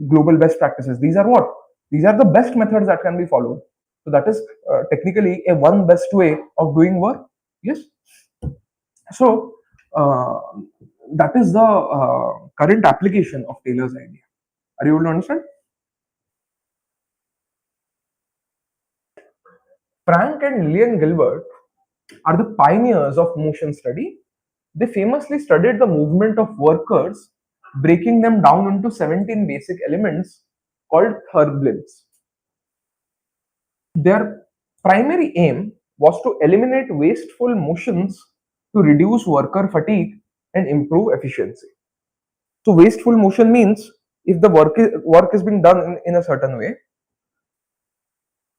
Speaker 1: Global best practices. These are what? These are the best methods that can be followed. So that is technically a one best way of doing work. Yes. So that is the current application of Taylor's idea. Are you able to understand? Frank and Lillian Gilbert are the pioneers of motion study. They famously studied the movement of workers, breaking them down into 17 basic elements called thurblins. Their primary aim was to eliminate wasteful motions to reduce worker fatigue and improve efficiency. So wasteful motion means if the work is being done in a certain way,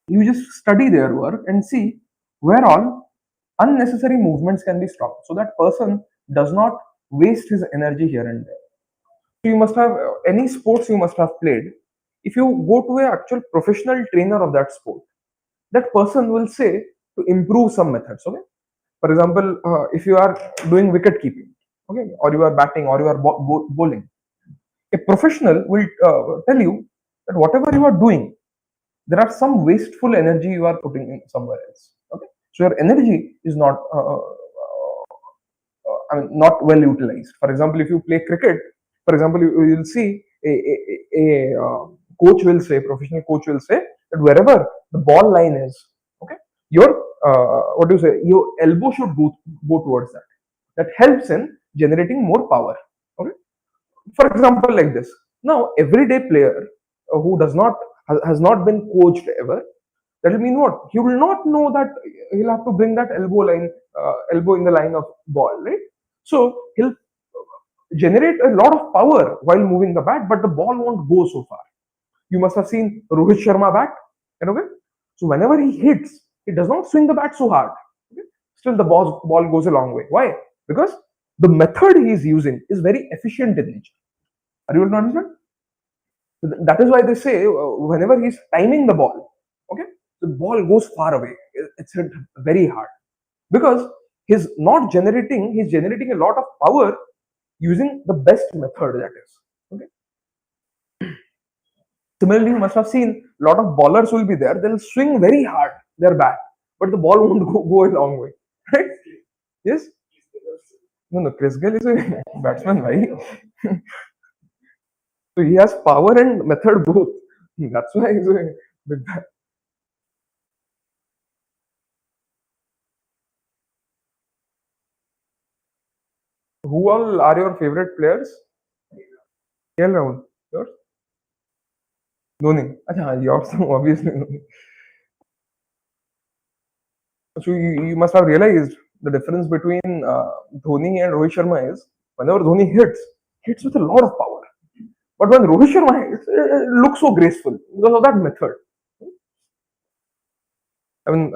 Speaker 1: you just study their work and see where all unnecessary movements can be stopped, so that person does not waste his energy here and there. So you must have any sports you must have played. If you go to an actual professional trainer of that sport, that person will say to improve some methods. Okay, for example, if you are doing wicket keeping, okay, or you are batting or you are bowling, a professional will tell you that whatever you are doing, there are some wasteful energy you are putting in somewhere else. Okay, so your energy is not I mean not well utilized. For example, if you play cricket, for example, you will see a coach will say, professional coach will say that wherever the ball line is, okay, your what do you say, your elbow should go towards that. That helps in generating more power. Okay, for example, like this. Now, everyday player who does not has not been coached ever, that will mean what? He will not know that he'll have to bring that elbow in the line of ball, right? So he'll generate a lot of power while moving the bat, but the ball won't go so far. You must have seen Rohit Sharma bat, okay? So whenever he hits, he does not swing the bat so hard. Okay? Still, the ball goes a long way. Why? Because the method he is using is very efficient in nature. Are you able to understand? That is why they say whenever he's timing the ball, okay, the ball goes far away. It's hit very hard because he's not generating. He's generating a lot of power using the best method, that is. Okay. Similarly, you must have seen a lot of bowlers will be there. They'll swing very hard their bat, but the ball won't go a long way. Right? Yes. No, Chris Gayle is a batsman, right? So he has power and method both. That's why he's a big bat. Who all are your favorite players? KL Rahul. Yours? Dhoni. Acha, yours obviously Dhoni. So you must have realized the difference between Dhoni and Rohit Sharma is whenever Dhoni hits with a lot of power. But when Rohit Sharma hits, it looks so graceful because of that method. I mean,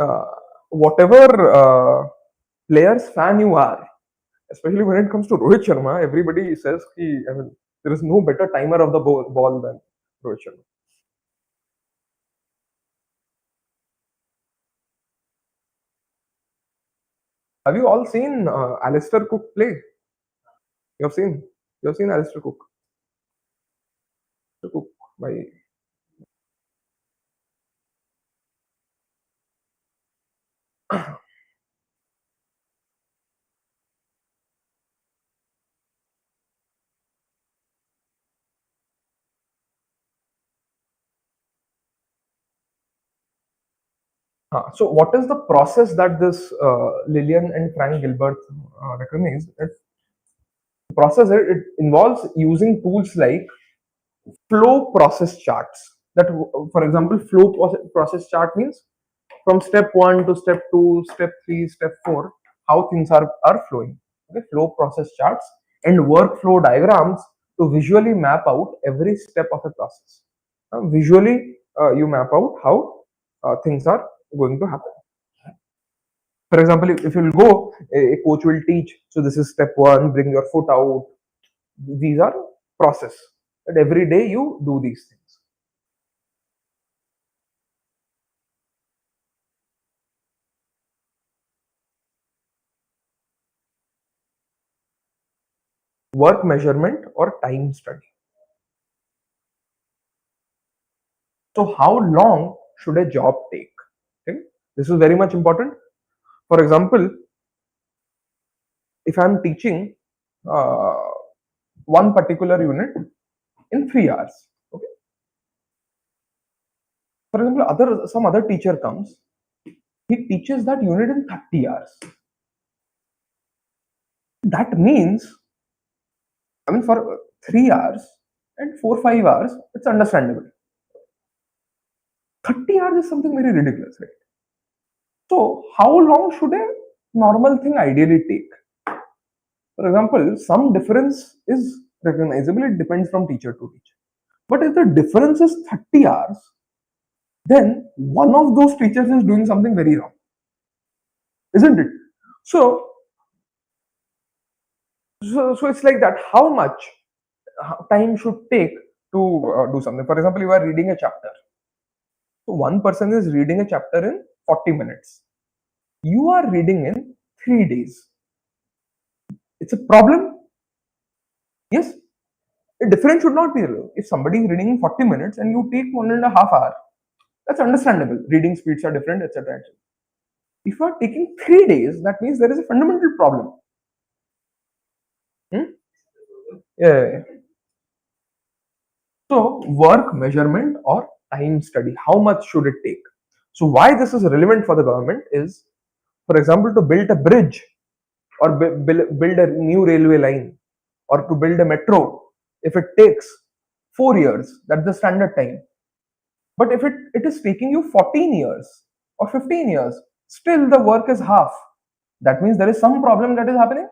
Speaker 1: whatever players fan you are, especially when it comes to Rohit Sharma, everybody says I mean, there is no better timer of the ball than Rohit Sharma. Have you all seen Alistair Cook play? You have seen? You have seen Alistair Cook? Alistair Cook by So what is the process that this Lillian and Frank Gilbert recognized? The process, it involves using tools like flow process charts. That, for example, process chart means from step 1 to step 2, step 3, step 4, how things are flowing. Okay, flow process charts and workflow diagrams to visually map out every step of a process. Visually, you map out how things are going to happen. For example, if you'll go, a coach will teach. So this is step 1, bring your foot out. These are process. And every day you do these things. Work measurement or time study. So how long should a job take? Okay, this is very much important. For example, if I'm teaching uh, one particular unit in 3 hours, okay. For example, some other teacher comes, he teaches that unit in 30 hours. That means, I mean, for 3 hours and 4 5 hours, it's understandable. 30 hours is something very ridiculous, right? So, how long should a normal thing ideally take? For example, some difference is recognizable, it depends from teacher to teacher. But if the difference is 30 hours, then one of those teachers is doing something very wrong, isn't it? So, so it's like that. How much time should take to do something? For example, you are reading a chapter. So one person is reading a chapter in 40 minutes. You are reading in 3 days. It's a problem. Yes, a difference should not be there. If somebody is reading in 40 minutes and you take 1.5 hours, that's understandable. Reading speeds are different, etc. If you are taking 3 days, that means there is a fundamental problem. Hmm? Yeah. So, work measurement or time study, how much should it take? So, why this is relevant for the government is, for example, to build a bridge or build a new railway line or to build a metro, if it takes 4 years, that's the standard time. But if it is taking you 14 years or 15 years, still the work is half. That means there is some problem that is happening.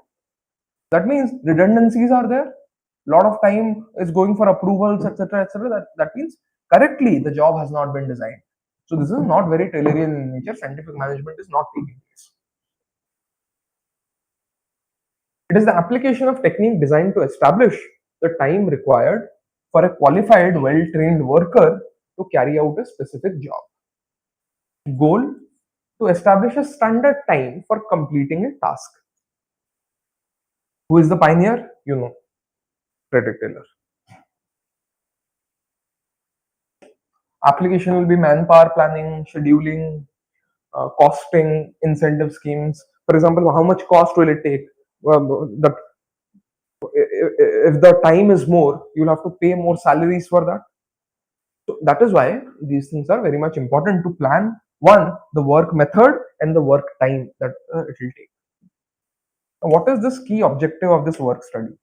Speaker 1: That means redundancies are there. Lot of time is going for approvals, etc., etc. That means correctly the job has not been designed. So this is not very Taylorian in nature. Scientific management is not taking place. It is the application of technique designed to establish the time required for a qualified, well-trained worker to carry out a specific job. Goal: to establish a standard time for completing a task. Who is the pioneer? You know, Frederick Taylor. Application will be manpower planning, scheduling, costing, incentive schemes. For example, how much cost will it take? If the time is more, you'll have to pay more salaries for that. So that is why these things are very much important to plan. One, the work method and the work time that it will take. Now, what is this key objective of this work study?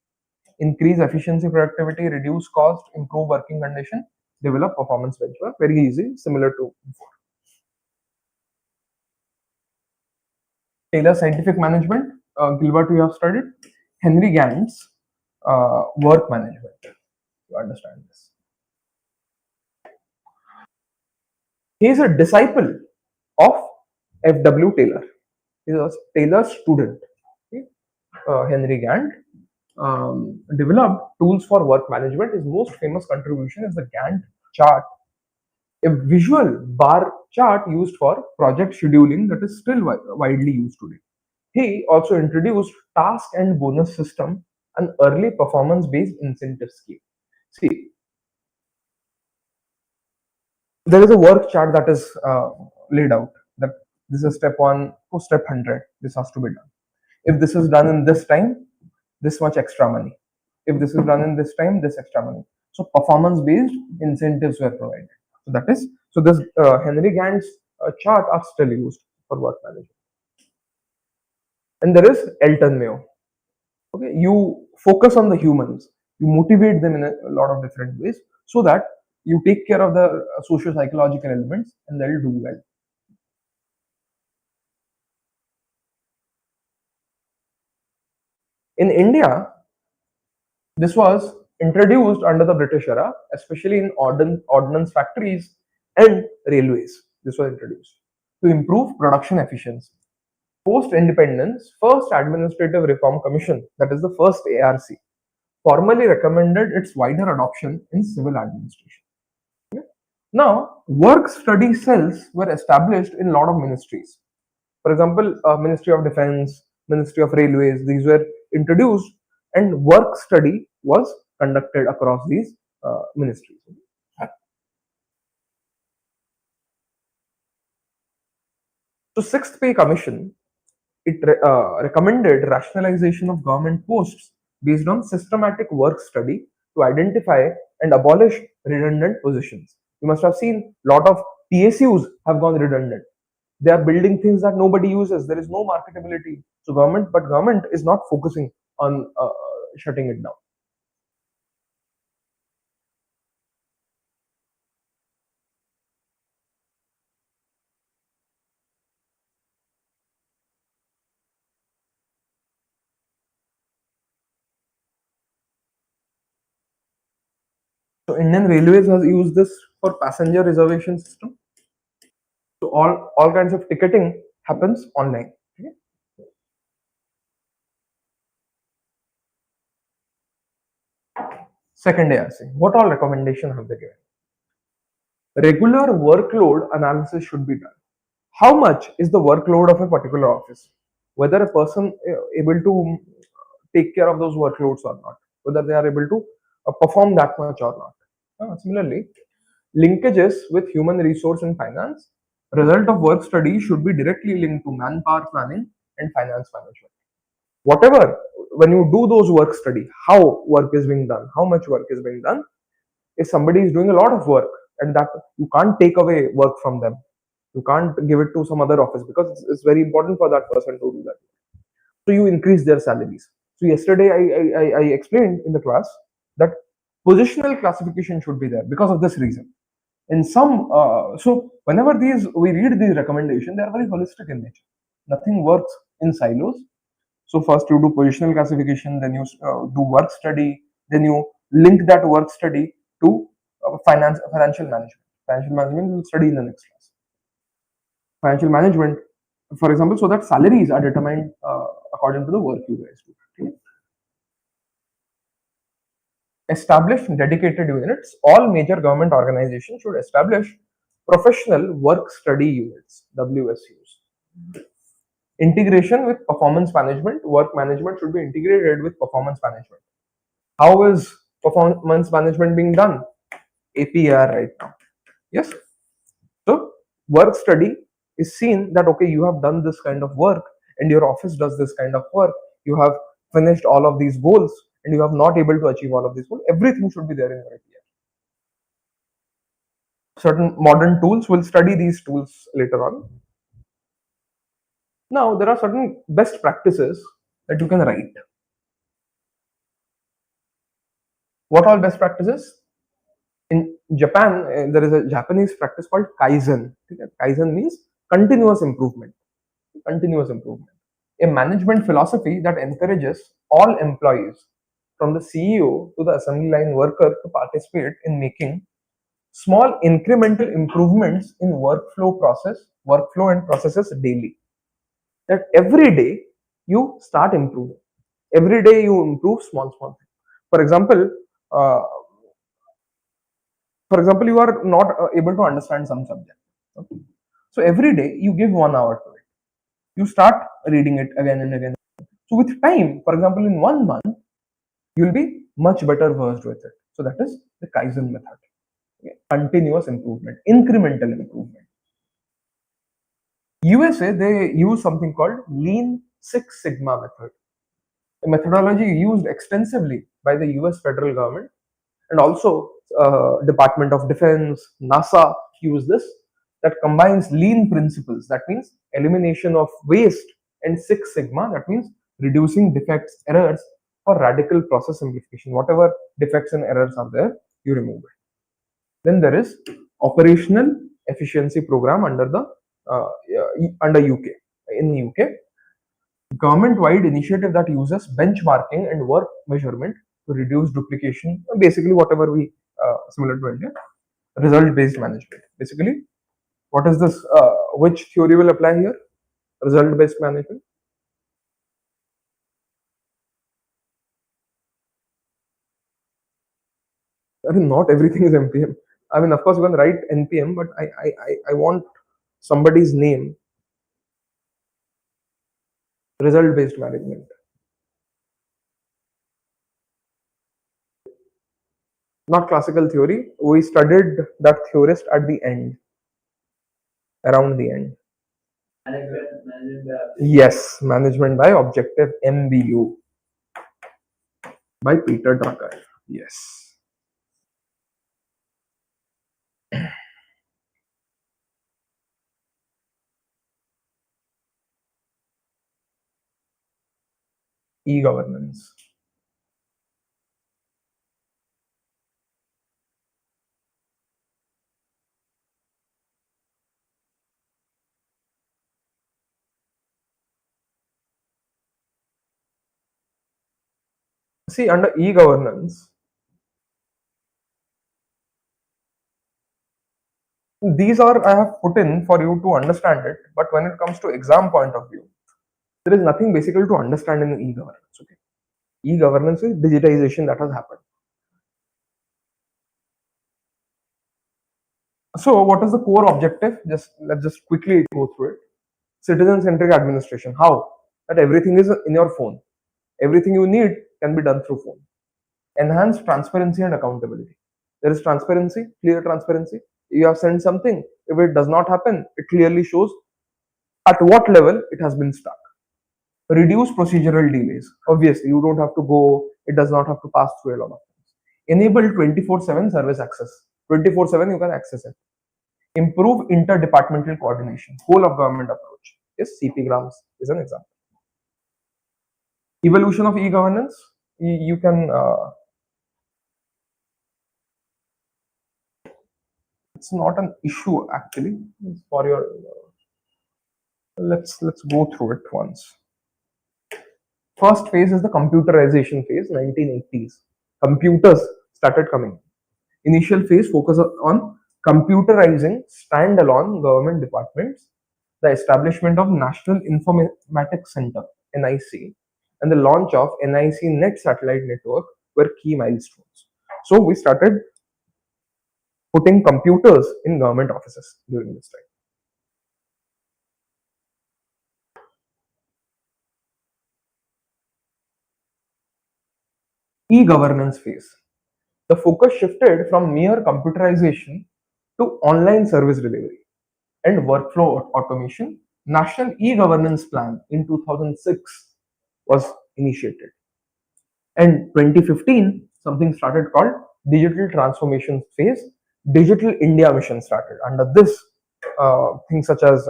Speaker 1: Increase efficiency, productivity, reduce cost, improve working condition, develop performance benchmark. Very easy, similar to before. Taylor scientific management, Gilbert, you have studied. Henry Gant's work management. You understand this. He is a disciple of F.W. Taylor. He was Taylor's student. Okay? Henry Gant developed tools for work management. His most famous contribution is the Gantt chart, a visual bar chart used for project scheduling that is still widely used today. He also introduced task and bonus system, an early performance-based incentive scheme. See, there is a work chart that is laid out that this is step 1 to step 100. This has to be done. If this is done in this time, this much extra money. If this is done in this time, this extra money. So performance-based incentives were provided. So that is, so this Henry Gant's chart are still used for work management. And there is Elton Mayo. Okay, you focus on the humans, you motivate them in a lot of different ways so that you take care of the socio-psychological elements and they'll do well. In India, this was introduced under the British era, especially in ordnance factories and railways. This was introduced to improve production efficiency. Post independence, first Administrative Reform Commission, that is the first ARC, formally recommended its wider adoption in civil administration. Okay. Now, work study cells were established in a lot of ministries. For example, Ministry of Defense, Ministry of Railways, these were introduced and work study was conducted across these ministries. So, Sixth Pay Commission, it recommended rationalization of government posts based on systematic work study to identify and abolish redundant positions. You must have seen a lot of PSUs have gone redundant. They are building things that nobody uses. There is no marketability. So government is not focusing on shutting it down. So Indian Railways has used this for passenger reservation system. So all kinds of ticketing happens online. Okay? Second ARC, what all recommendation have they given? Regular workload analysis should be done. How much is the workload of a particular office? Whether a person able to take care of those workloads or not, whether they are able to perform that much or not. Similarly, linkages with human resource and finance. Result of work study should be directly linked to manpower planning and finance management. Whatever, when you do those work study, how work is being done, how much work is being done. If somebody is doing a lot of work and that you can't take away work from them, you can't give it to some other office because it's very important for that person to do that. So you increase their salaries. So yesterday I explained in the class that positional classification should be there because of this reason. In some, so whenever we read these recommendations, they are very holistic in nature. Nothing works in silos. So first you do positional classification, then you do work study, then you link that work study to financial management. Financial management we will study in the next class. Financial management, for example, so that salaries are determined according to the work you guys do. Okay? Establish dedicated units. All major government organizations should establish professional work study units, WSUs. Integration with performance management. Work management should be integrated with performance management. How is performance management being done? APR right now. Yes. So work study is seen that okay, you have done this kind of work and your office does this kind of work. You have finished all of these goals and you have not able to achieve all of these goals. Everything should be there in your APR. Certain modern tools, will study these tools later on. Now there are certain best practices that you can write. What all best practices? In Japan, there is a Japanese practice called Kaizen. Kaizen means continuous improvement. Continuous improvement. A management philosophy that encourages all employees, from the CEO to the assembly line worker, to participate in making small incremental improvements in workflow and processes daily. That every day you start improving. Every day you improve small things. For example, uh, you are not able to understand some subject. Okay? So every day you give 1 hour to it. You start reading it again and again. So with time, for example, in 1 month, you will be much better versed with it. So that is the Kaizen method. Okay? Continuous improvement, incremental improvement. USA, they use something called Lean Six Sigma method, a methodology used extensively by the US federal government, and also Department of Defense, NASA use this that combines lean principles, that means elimination of waste, and Six Sigma, that means reducing defects, errors, or radical process simplification. Whatever defects and errors are there, you remove it. Then there is operational efficiency program under the under UK. In UK, government-wide initiative that uses benchmarking and work measurement to reduce duplication. Basically, whatever we similar to India, result-based management. Basically, what is this? Which theory will apply here? Result-based management. I mean, not everything is NPM. I mean, of course, you can write NPM, but I want somebody's name. Result-based management. Not classical theory. We studied that theorist at the end, around the end. Yes, management by objective MBU by Peter Drucker. Yes. E-governance. See, under e-governance, these are I have put in for you to understand it, but when it comes to exam point of view, there is nothing basically to understand in e-governance. Okay, e-governance is digitization that has happened. So, what is the core objective? Let's just quickly go through it. Citizen-centric administration. How? That everything is in your phone. Everything you need can be done through phone. Enhance transparency and accountability. There is transparency, clear transparency. You have sent something. If it does not happen, it clearly shows at what level it has been stuck. Reduce procedural delays. Obviously, you don't have to go, it does not have to pass through a lot of things. Enable 24/7 service access. 24/7 you can access it. Improve interdepartmental coordination. Whole of government approach. Yes, CP grams is an example. Evolution of e-governance. You can it's not an issue actually. It's for your let's go through it once. First phase is the computerization phase, 1980s. Computers started coming. Initial phase focus on computerizing standalone government departments, the establishment of National Informatics Center (NIC), and the launch of NIC Net satellite network were key milestones. So we started putting computers in government offices during this time. E-governance phase. The focus shifted from mere computerization to online service delivery and workflow automation. National e-governance plan in 2006 was initiated. And 2015, something started called digital transformation phase. Digital India mission started under this things such as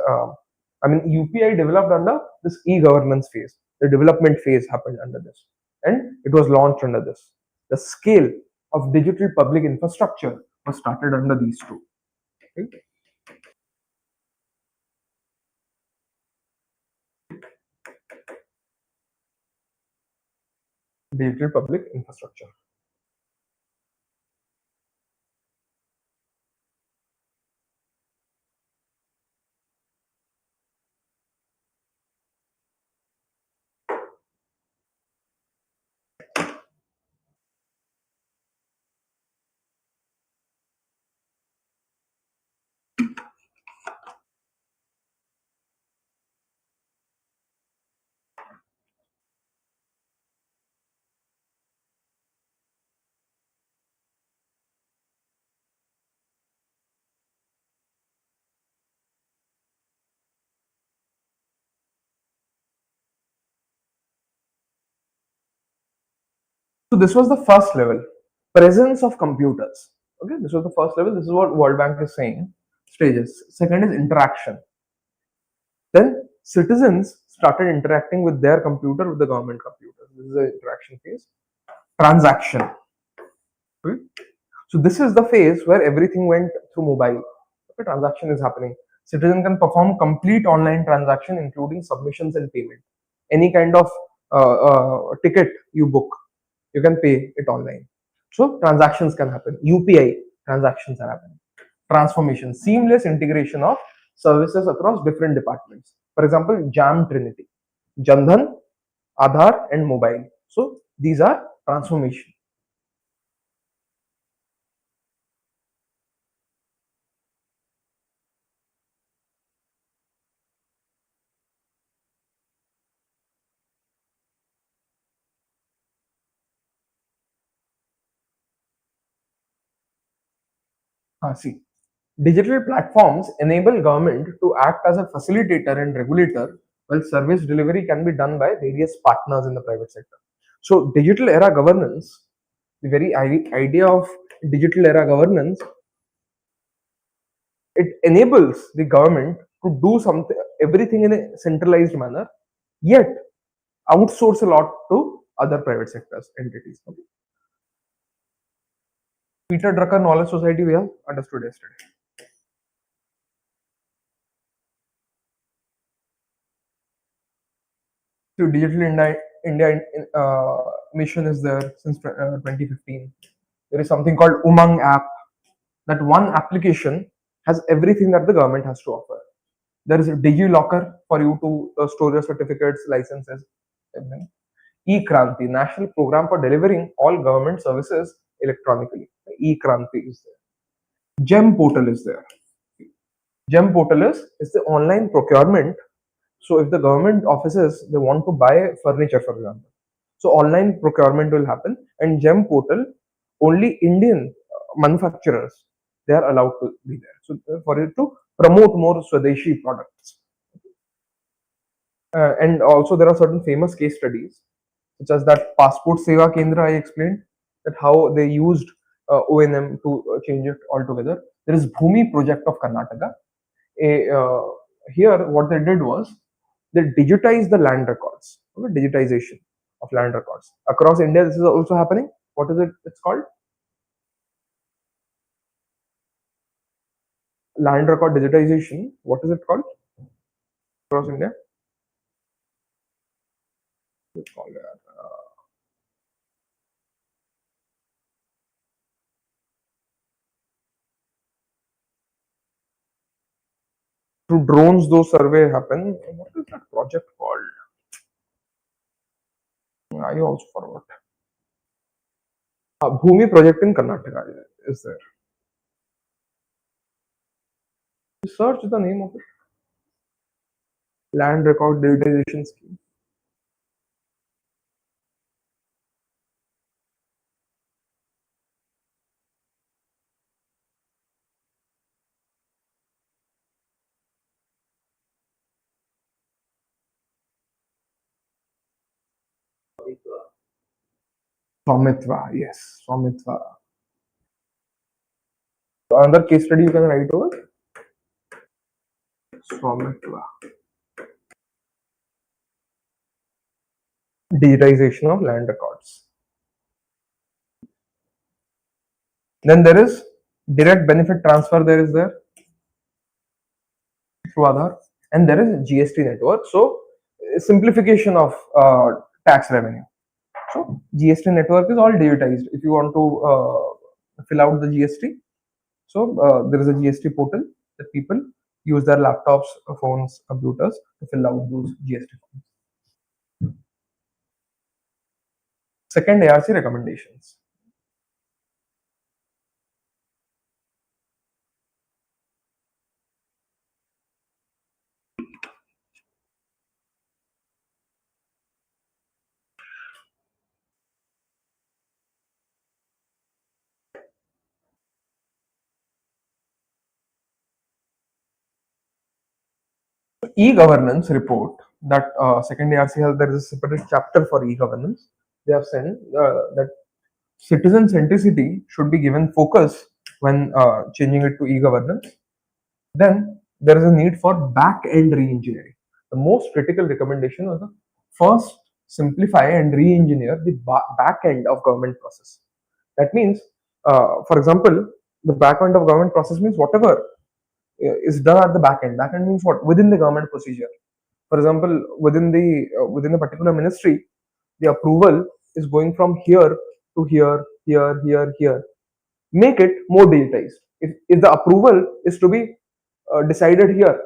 Speaker 1: UPI developed under this e-governance phase. The development phase happened under this, and it was launched under this. The scale of digital public infrastructure was started under these two. Okay? Digital public infrastructure. So this was the first level, presence of computers. Okay, this was the first level. This is what World Bank is saying. stages. Second is interaction. Then citizens started interacting with their computer with the government computer. This is the interaction phase. Transaction. Okay. So this is the phase where everything went through mobile. Okay, transaction is happening. Citizen can perform complete online transaction, including submissions and payment. Any kind of ticket you book, you can pay it online. So transactions can happen. UPI transactions are happening. Transformation, seamless integration of services across different departments. For example, Jam Trinity, Jandhan, Aadhaar, and mobile. So these are transformation. See, digital platforms enable government to act as a facilitator and regulator, while service delivery can be done by various partners in the private sector. So, digital era governance, the very idea of digital era governance, it enables the government to do something, everything in a centralized manner, yet outsource a lot to other private sectors entities. Okay. Peter Drucker Knowledge Society we have understood yesterday. So Digital India mission is there since 2015. There is something called Umang app. That one application has everything that the government has to offer. There is a DigiLocker for you to store your certificates, licenses, everything. E-Kranti, national program for delivering all government services electronically. E-Kranti is there. GEM portal is there. GEM portal is the online procurement. So if the government offices, they want to buy furniture, for example, so online procurement will happen, and GEM portal, only Indian manufacturers, they are allowed to be there. So for it to promote more Swadeshi products. And also there are certain famous case studies, such as that Passport Seva Kendra I explained, that how they used ONM to change it altogether. There is Bhumi project of Karnataka. Here what they did was they digitized the land records. Okay, digitization of land records across India. This is also happening. What is it? It's called land record digitization. What is it called across India? It's called through drones. Those survey happen. What is that project called? I also forgot. Bhumi project in Karnataka is there. Search the name of it. Land record digitization scheme. Swamitva, yes, Swamitva. So another case study you can write over. Swamitva. Digitization of land records. Then there is direct benefit transfer. There is there through Aadhaar, and there is GST network. So simplification of tax revenue. So GST network is all digitized. If you want to fill out the GST, so there is a GST portal that people use their laptops, phones, computers to fill out those GST forms. Second, ARC recommendations. E-governance report that second ARC has, there is a separate chapter for e-governance. They have said that citizen centricity should be given focus when changing it to e-governance. Then there is a need for back-end re-engineering. The most critical recommendation was the first simplify and re-engineer the back-end of government process. That means, for example, the back-end of government process means whatever is done at the back end. Back end means what? Within the government procedure. For example, within a particular ministry, the approval is going from here to here, here, here, here. Make it more digitized. If the approval is to be decided here,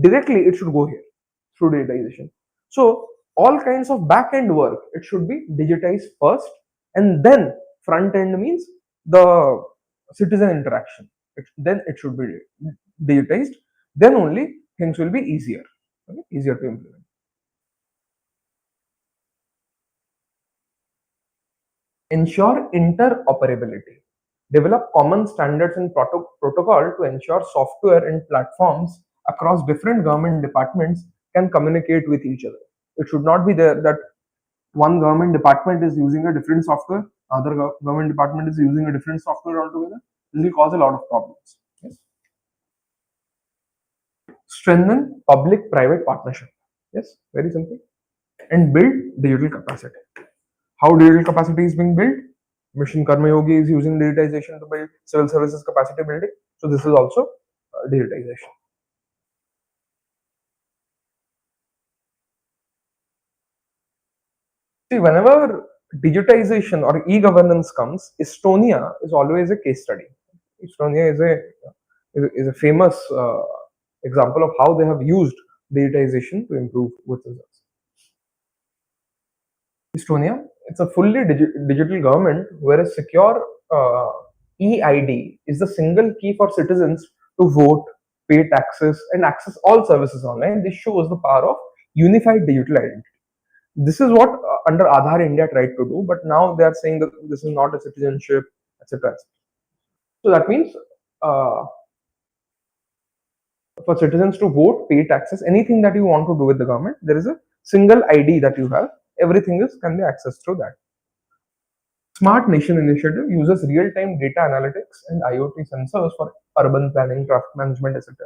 Speaker 1: directly it should go here through digitization. So all kinds of back end work, it should be digitized first, and then front end means the citizen interaction. Then it should be digitized. Then only things will be easier, okay? Easier to implement. Ensure interoperability. Develop common standards and protocol to ensure software and platforms across different government departments can communicate with each other. It should not be there that one government department is using a different software, other government department is using a different software altogether. This will cause a lot of problems. Yes. Strengthen public-private partnership. Yes, very simple. And build digital capacity. How digital capacity is being built? Mission Karma Yogi is using digitization to build civil services capacity building. So this is also digitization. See, whenever digitization or e-governance comes, Estonia is always a case study. Estonia is a famous example of how they have used digitization to improve with results. Estonia, it's a fully digital government where a secure EID is the single key for citizens to vote, pay taxes, and access all services online. This shows the power of unified digital identity. This is what under Aadhaar India tried to do, but now they are saying that this is not a citizenship, etc. So that means uh, for citizens to vote, pay taxes, anything that you want to do with the government, there is a single ID that you have. Everything is can be accessed through that. Smart Nation Initiative uses real-time data analytics and IoT sensors for urban planning, traffic management, etc.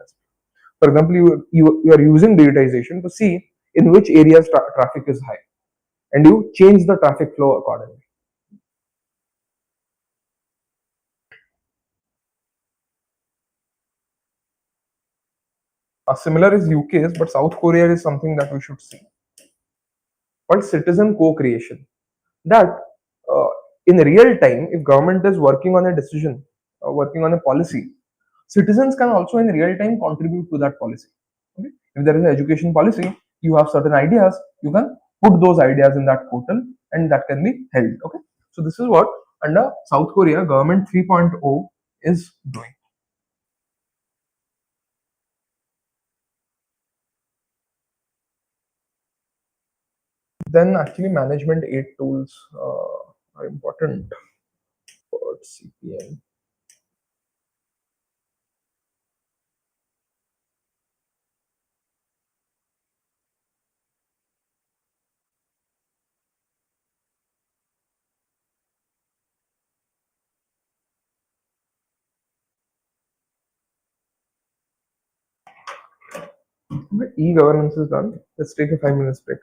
Speaker 1: For example, you are using digitization to see in which areas traffic is high, and you change the traffic flow accordingly. Similar is UK's, but South Korea is something that we should see. Called citizen co-creation. That uh, in real time, if government is working on a decision, working on a policy, citizens can also in real time contribute to that policy. Okay? If there is an education policy, you have certain ideas, you can put those ideas in that portal and that can be held. Okay, so this is what under South Korea government 3.0 is doing. Then actually management aid tools are important for CPM. E-governance is done. Let's take a 5 minutes break.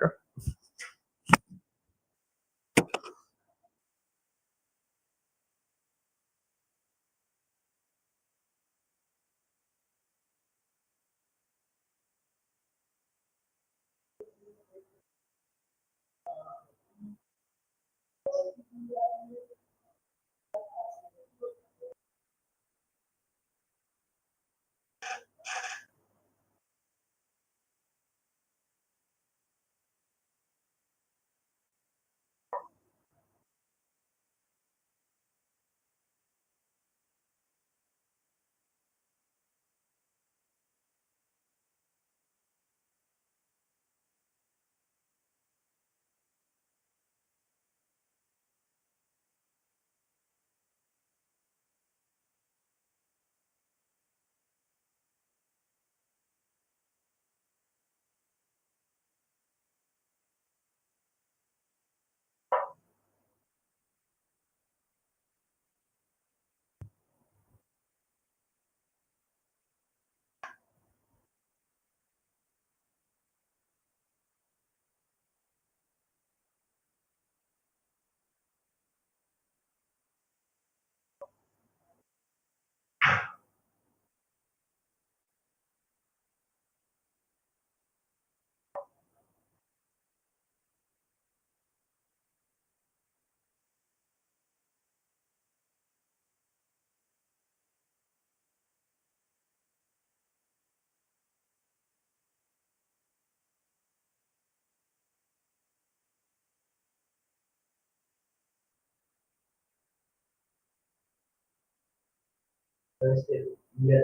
Speaker 2: Yeah.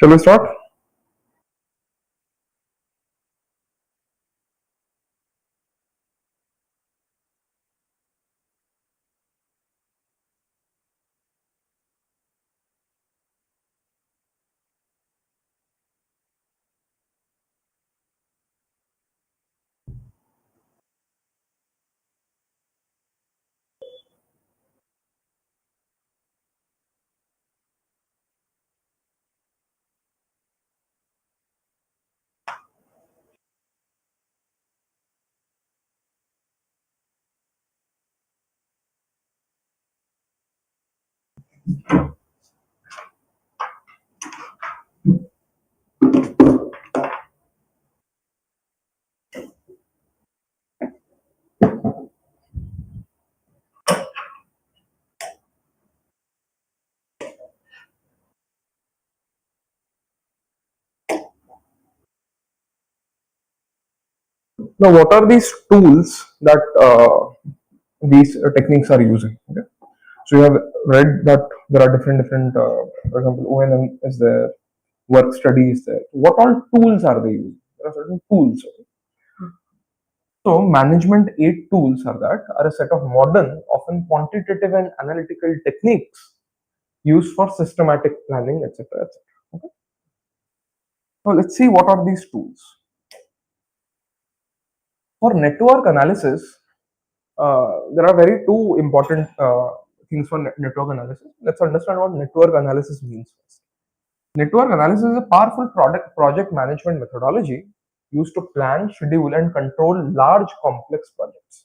Speaker 1: Shall we start? Now, what are these tools that these techniques are using? Okay. So you have read that there are different, for example, ONM is there, work study is there. What all tools are they using? There are certain tools. Okay. So management aid tools are a set of modern, often quantitative and analytical techniques used for systematic planning, etc. etc. Okay. Now let's see what are these tools. For network analysis, there are very two important things for network analysis. Let's understand what network analysis means first. Network analysis is a powerful project management methodology used to plan, schedule, and control large complex projects.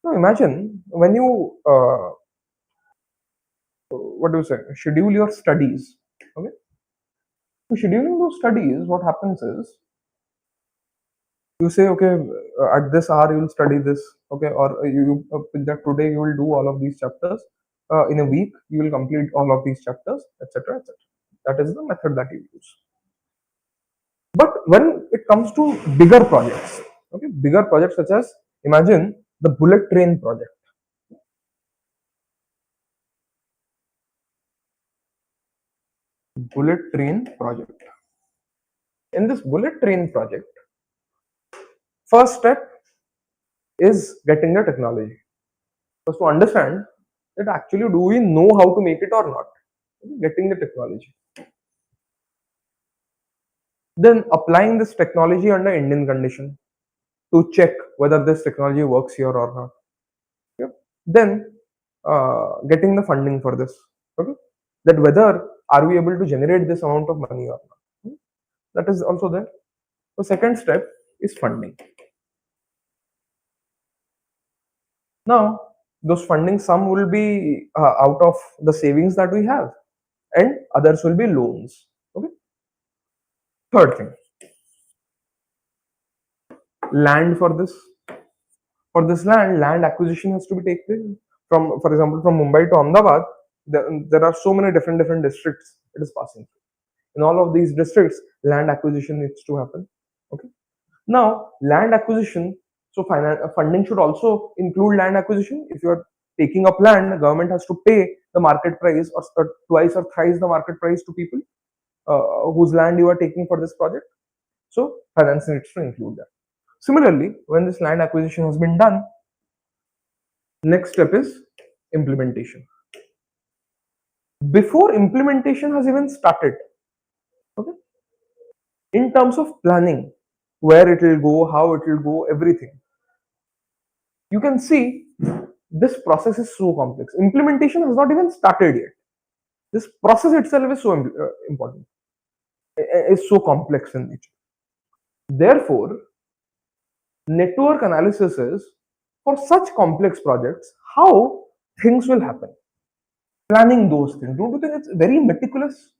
Speaker 1: Now imagine when you what do you say, schedule your studies. Okay, so scheduling those studies, what happens is you say, okay, at this hour you will study this, okay, or that today you will do all of these chapters. In a week you will complete all of these chapters, etc., etc. That is the method that you use. But when it comes to bigger projects, okay, bigger projects such as imagine the bullet train project. Bullet train project. In this bullet train project, first step is getting the technology. First, to understand that actually do we know how to make it or not, getting the technology. Then applying this technology under Indian condition to check whether this technology works here or not. Yep. Then getting the funding for this. Okay, that whether are we able to generate this amount of money or not. That is also there. The second step is funding. Now, those funding, some will be out of the savings that we have, and others will be loans. Okay. Third thing, land for this. For this land acquisition has to be taken from, for example, from Mumbai to Ahmedabad. There are so many different districts it is passing through. In all of these districts, land acquisition needs to happen. Okay. Now, land acquisition. So, funding should also include land acquisition. If you are taking up land, the government has to pay the market price or twice or thrice the market price to people whose land you are taking for this project. So, finance needs to include that. Similarly, when this land acquisition has been done, next step is implementation. Before implementation has even started, okay, in terms of planning, where it will go, how it will go, everything. You can see this process is so complex. Implementation has not even started yet. This process itself is so important, is so complex in nature. Therefore, network analysis is for such complex projects how things will happen. Planning those things. Don't you think it's very meticulous,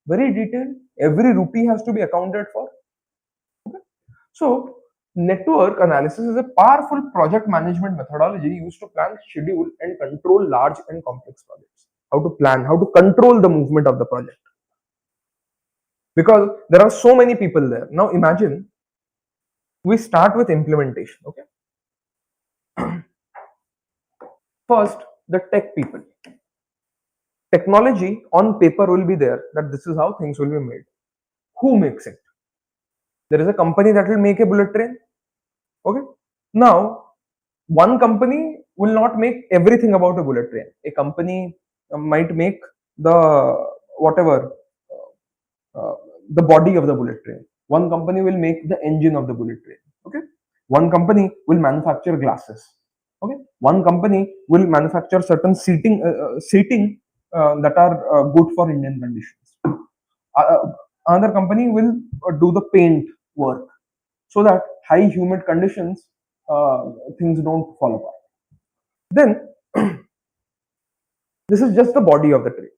Speaker 1: very detailed? Every rupee has to be accounted for. Okay? So, network analysis is a powerful project management methodology used to plan, schedule, and control large and complex projects. How to plan, how to control the movement of the project. Because there are so many people there. Now, imagine we start with implementation. Okay. First, the tech people. Technology on paper will be there that this is how things will be made. Who makes it? There is a company that will make a bullet train. Okay. Now, one company will not make everything about a bullet train. A company might make the whatever the body of the bullet train. One company will make the engine of the bullet train. Okay. One company will manufacture glasses. Okay. One company will manufacture certain seating that are good for Indian conditions. Another company will do the paint work so that high humid conditions things don't fall apart. Then this is just the body of the train.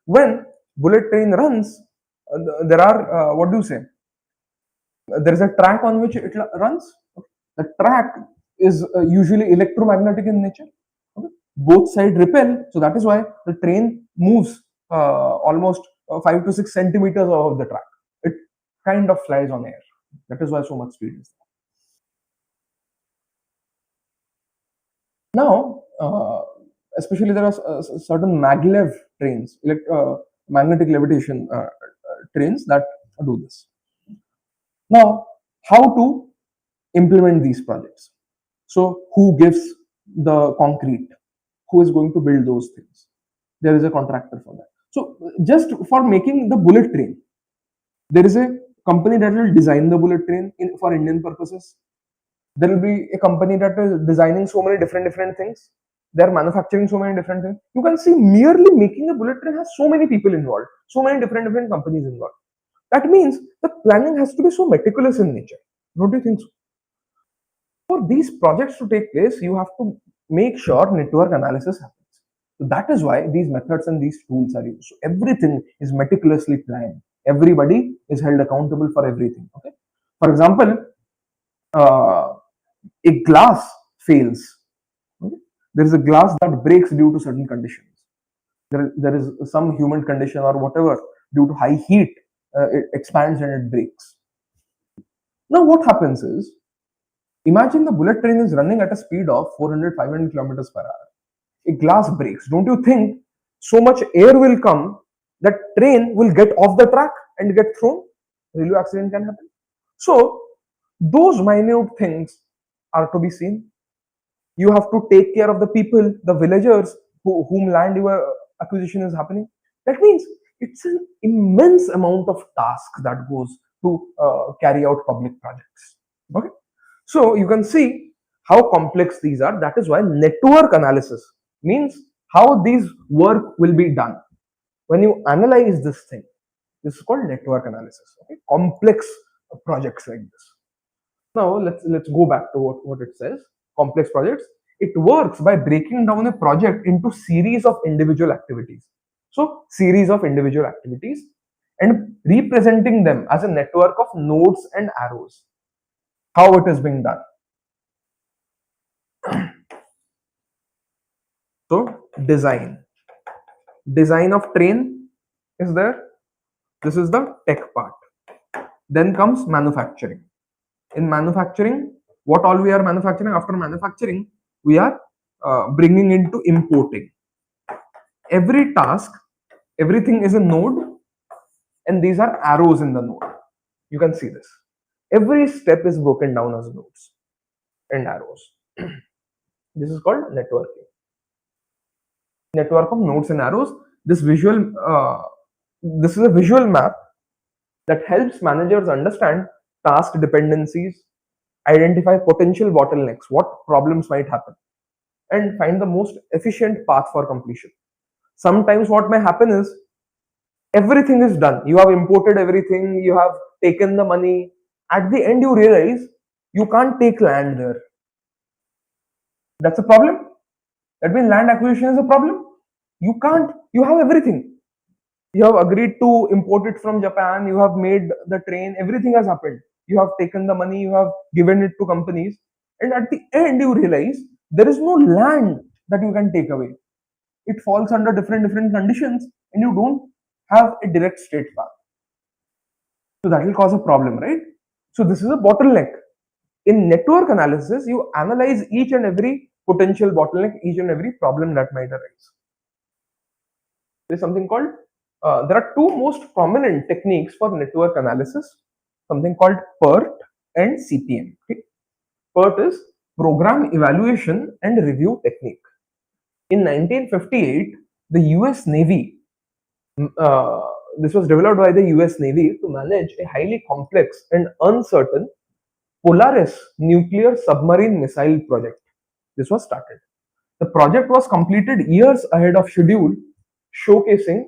Speaker 1: When bullet train runs, there are what do you say? There is a track on which it runs. The track is usually electromagnetic in nature. Okay? Both sides repel, so that is why the train moves almost 5 to 6 centimeters above the track. It kind of flies on air. That is why so much speed is there. Now, especially there are certain maglev trains, magnetic levitation trains that do this. Now, how to implement these projects? So, who gives the concrete? Who is going to build those things? There is a contractor for that. So, just for making the bullet train, there is a company that will design the bullet train for Indian purposes. There will be a company that is designing so many different things. They are manufacturing so many different things. You can see merely making a bullet train has so many people involved, so many different companies involved. That means the planning has to be so meticulous in nature. Don't you think so? For these projects to take place, you have to make sure network analysis happens. So that is why these methods and these tools are used. So everything is meticulously planned. Everybody is held accountable for everything. Okay. For example, a glass fails. Okay? There is a glass that breaks due to certain conditions. There is some human condition or whatever due to high heat, it expands and it breaks. Now, what happens is, imagine the bullet train is running at a speed of 400, 500 kilometers per hour. A glass breaks. Don't you think so much air will come that train will get off the track and get thrown? Railway accident can happen. So, those minute things are to be seen. You have to take care of the people, the villagers whom land your acquisition is happening. That means it's an immense amount of task that goes to carry out public projects. Okay, so you can see how complex these are. That is why network analysis means how these work will be done. When you analyze this thing, this is called network analysis. Okay, complex projects like this. Now let's go back to what it says. Complex projects. It works by breaking down a project into series of individual activities. So series of individual activities and representing them as a network of nodes and arrows. How it is being done. So design. Design of train is there. This is the tech part. Then comes manufacturing. In manufacturing, what all we are manufacturing? After manufacturing, we are bringing into importing. Every task, everything is a node, and these are arrows in the node. You can see this. Every step is broken down as nodes and arrows. This is called networking. Network of nodes and arrows. This is a visual map that helps managers understand task dependencies, identify potential bottlenecks, what problems might happen, and find the most efficient path for completion. Sometimes what may happen is everything is done. You have imported everything, you have taken the money. At the end, you realize you can't take land there. That's a problem. That means land acquisition is a problem. You can't, you have everything. You have agreed to import it from Japan, you have made the train, everything has happened. You have taken the money, you have given it to companies, and at the end, you realize there is no land that you can take away. It falls under different conditions, and you don't have a direct straight path. So that will cause a problem, right? So this is a bottleneck. In network analysis, you analyze each and every potential bottleneck, each and every problem that might arise. There's something called, there are two most prominent techniques for network analysis, something called PERT and CPM. Okay? PERT is Program Evaluation and Review Technique. In 1958, the US Navy, this was developed by the US Navy to manage a highly complex and uncertain Polaris nuclear submarine missile project. This was started. The project was completed years ahead of schedule, showcasing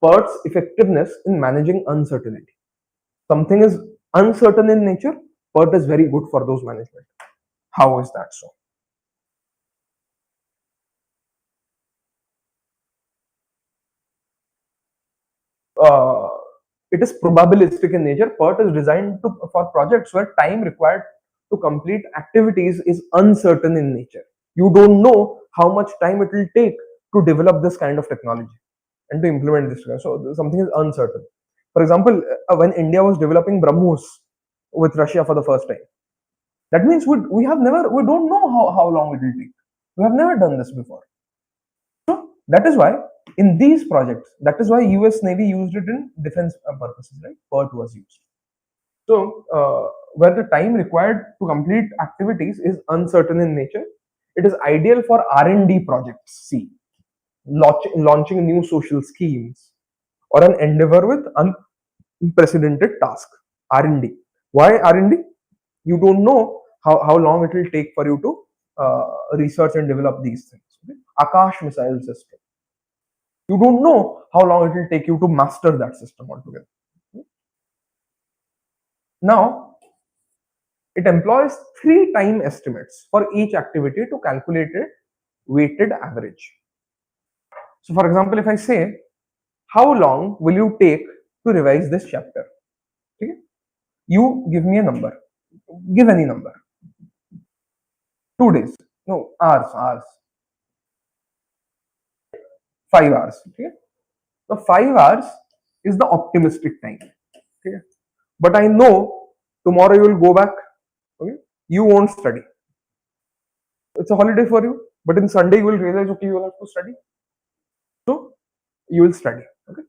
Speaker 1: PERT's effectiveness in managing uncertainty. Something is uncertain in nature, PERT is very good for those management. How is that so? It is probabilistic in nature. PERT is designed for projects where time required to complete activities is uncertain in nature. You don't know how much time it will take to develop this kind of technology and to implement this. So something is uncertain. For example, when India was developing BrahMos with Russia for the first time, that means we don't know how long it will take. We have never done this before. So that is why in these projects, that is why US Navy used it in defense purposes, right? PERT was used. So where the time required to complete activities is uncertain in nature, it is ideal for R&D projects. See, launching new social schemes or an endeavor with unprecedented task. R&D. Why R&D? You don't know how long it will take for you to research and develop these things. Okay? Akash missile system. You don't know how long it will take you to master that system altogether. Okay? Now, it employs 3 time estimates for each activity to calculate a weighted average. So, for example, if I say, how long will you take to revise this chapter? Okay? You give me a number. Give any number. 2 days. No, hours. 5 hours. Okay? So 5 hours is the optimistic time. Okay? But I know tomorrow you will go back. Okay? You won't study. It's a holiday for you. But in Sunday you will realize, okay, you will have to study. So you will study. Okay?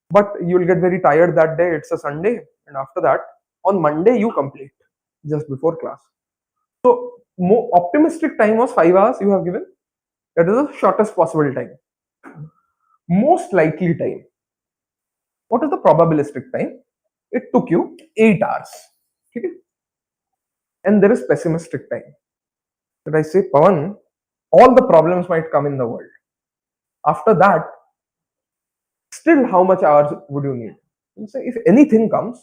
Speaker 1: But you will get very tired that day. It's a Sunday. And after that, on Monday you complete just before class. So more optimistic time was 5 hours you have given. That is the shortest possible time. Most likely time. What is the probabilistic time? It took you 8 hours. Okay? And there is pessimistic time. That I say, Pawan, all the problems might come in the world. After that, still how much hours would you need? You say, if anything comes,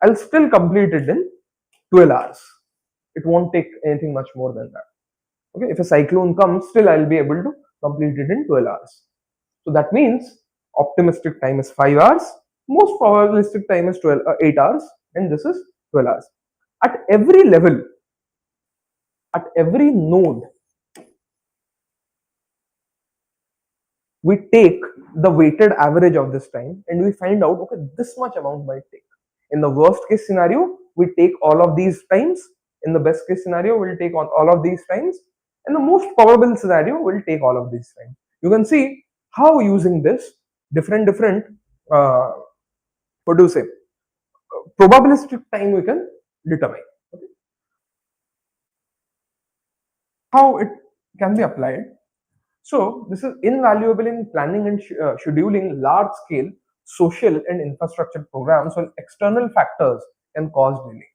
Speaker 1: I'll still complete it in 12 hours. It won't take anything much more than that. Okay, if a cyclone comes, still I'll be able to complete it in 12 hours. So that means optimistic time is 5 hours, most probabilistic time is 8 hours, and this is 12 hours. At every level, at every node, we take the weighted average of this time and we find out, okay, this much amount might take. In the worst case scenario, we take all of these times. In the best case scenario, we'll take all of these times. In the most probable scenario, we'll take all of these times. You can see how using this different what do you say, probabilistic time we can determine. Okay? How it can be applied. So this is invaluable in planning and scheduling large-scale social and infrastructure programs when external factors can cause delay.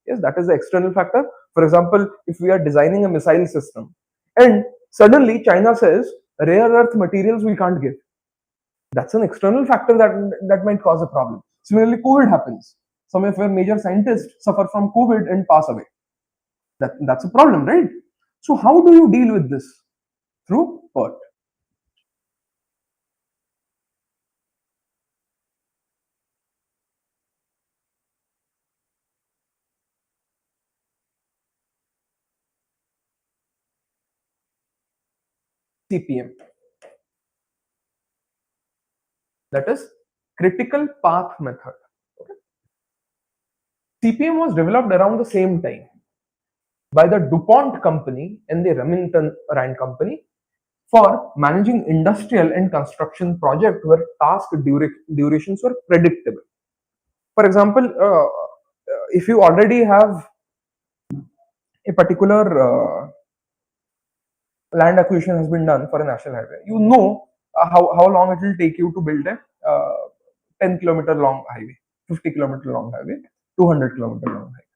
Speaker 1: Yes, that is the external factor. For example, if we are designing a missile system and suddenly China says rare earth materials we can't give, that's an external factor that might cause a problem. Similarly, COVID happens. Some of our major scientists suffer from COVID and pass away. That's a problem, right? So how do you deal with this? Through PERT. CPM. That is critical path method. Okay. CPM was developed around the same time by the DuPont company and the Remington Rand company for managing industrial and construction project where task durations were predictable. For example, if you already have a particular land acquisition has been done for a national highway, you know how long it will take you to build a 10-kilometer long highway, 50-kilometer long highway, 200-kilometer long highway.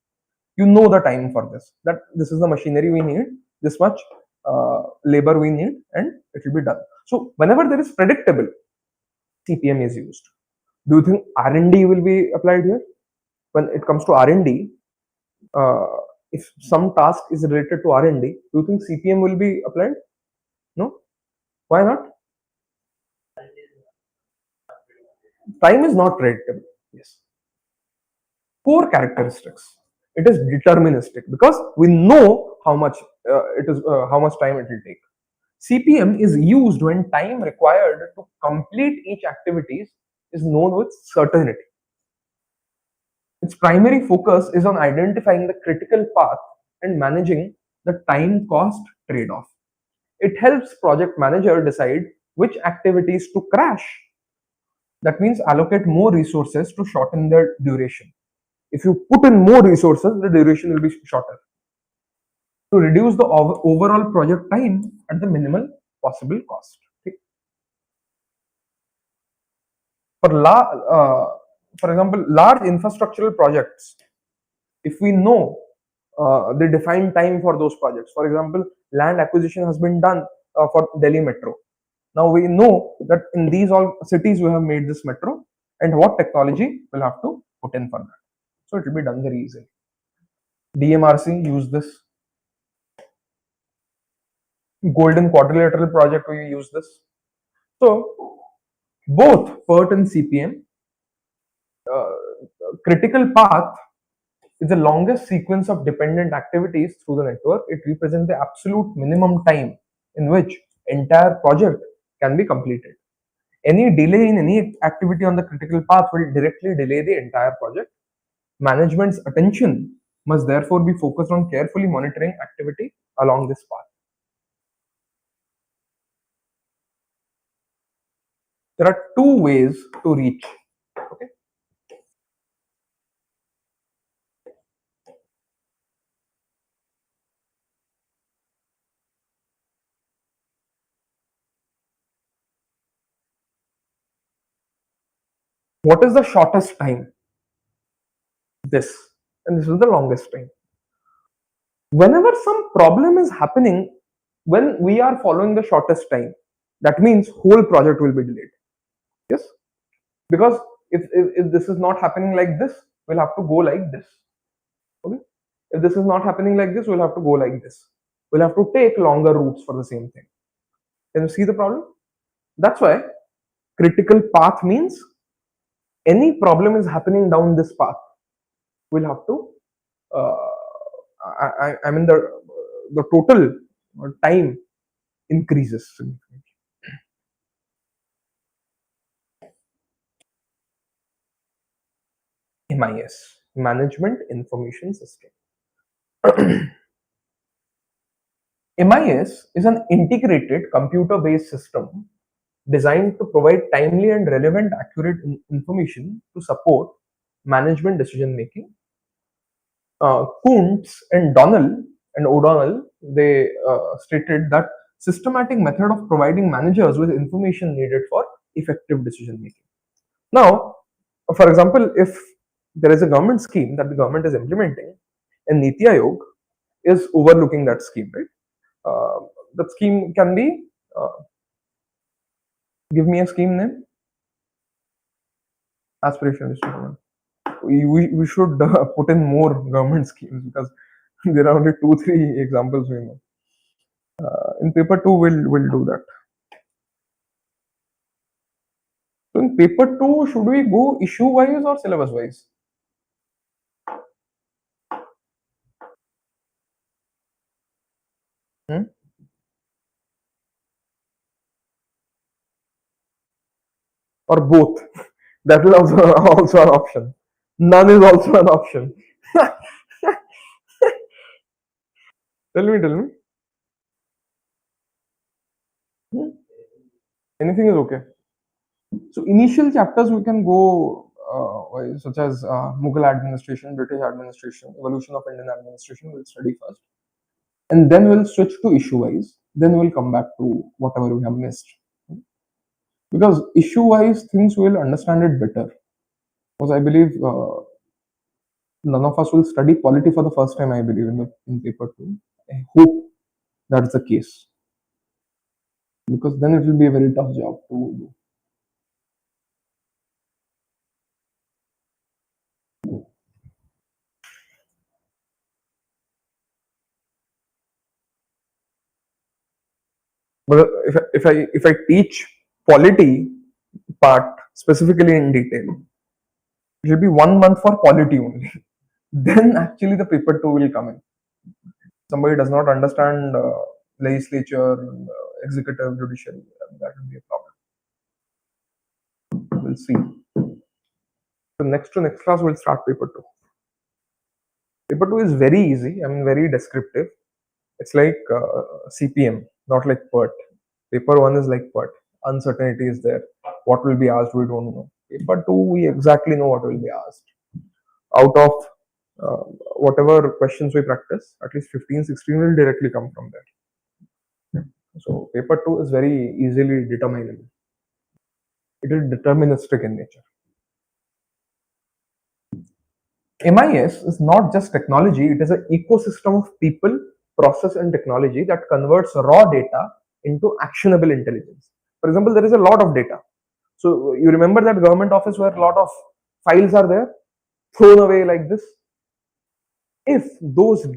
Speaker 1: You know the time for this, that this is the machinery we need, this much labor we need, and it will be done. So whenever there is predictable, CPM is used. Do you think R&D will be applied here? When it comes to R&D, if some task is related to R&D, do you think CPM will be applied? No. Why not? Time is not predictable. Yes. Core characteristics. It is deterministic because we know how much how much time it will take. CPM is used when time required to complete each activities is known with certainty. Its primary focus is on identifying the critical path and managing the time cost trade-off. It helps project manager decide which activities to crash. That means allocate more resources to shorten their duration. If you put in more resources, the duration will be shorter. To reduce the overall project time at the minimal possible cost. Okay. For example, large infrastructural projects, if we know the defined time for those projects, for example, land acquisition has been done for Delhi Metro. Now we know that in these all cities we have made this metro and what technology we'll have to put in for that. So it will be done very easily. DMRC use this. Golden Quadrilateral project we use this. So both PERT and CPM, critical path is the longest sequence of dependent activities through the network. It represents the absolute minimum time in which entire project can be completed. Any delay in any activity on the critical path will directly delay the entire project. Management's attention must therefore be focused on carefully monitoring activity along this path. There are two ways to reach. Okay. What is the shortest time? This. And this is the longest time. Whenever some problem is happening, when we are following the shortest time, that means whole project will be delayed. Yes. Because if this is not happening like this, we'll have to go like this. Okay. If this is not happening like this, we'll have to go like this. We'll have to take longer routes for the same thing. Can you see the problem? That's why critical path means any problem is happening down this path, we'll have to I mean the total time increases significantly. MIS, Management Information System. MIS is an integrated computer-based system designed to provide timely and relevant accurate information to support management decision making. Kuntz and O'Donnell, they stated that systematic method of providing managers with information needed for effective decision making. Now, for example, if there is a government scheme that the government is implementing, in Niti Aayog is overlooking that scheme, right? That scheme can be, give me a scheme name. Aspiration district. We should put in more government schemes because there are only 2-3 examples we know. In paper 2, we'll do that. So in paper 2, should we go issue wise or syllabus wise? Or both? That is also also an option. None is also an option. Tell me. Anything is okay. So initial chapters we can go such as Mughal administration, British administration, evolution of Indian administration. We'll study first, and then we'll switch to issue wise. Then we'll come back to whatever we have missed. Because issue wise things we'll understand it better. Because I believe none of us will study polity for the first time. I believe in paper 2. I hope that's the case. Because then it will be a very tough job to do. But if I teach polity part specifically in detail, it will be 1 month for polity only. Then actually the paper 2 will come in. Somebody does not understand legislature, executive, judiciary, that will be a problem. We'll see. So next class we'll start paper 2. Paper 2 is very easy. I mean, very descriptive. It's like CPM, not like PERT. Paper 1 is like PERT. Uncertainty is there. What will be asked, we don't know. Paper 2, we exactly know what will be asked. Out of whatever questions we practice, at least 15-16 will directly come from there. So paper 2 is very easily determinable. It is deterministic in nature. MIS is not just technology, it is an ecosystem of people, process and technology that converts raw data into actionable intelligence. For example, there is a lot of data. So you remember that government office where a lot of files are there, thrown away like this? If those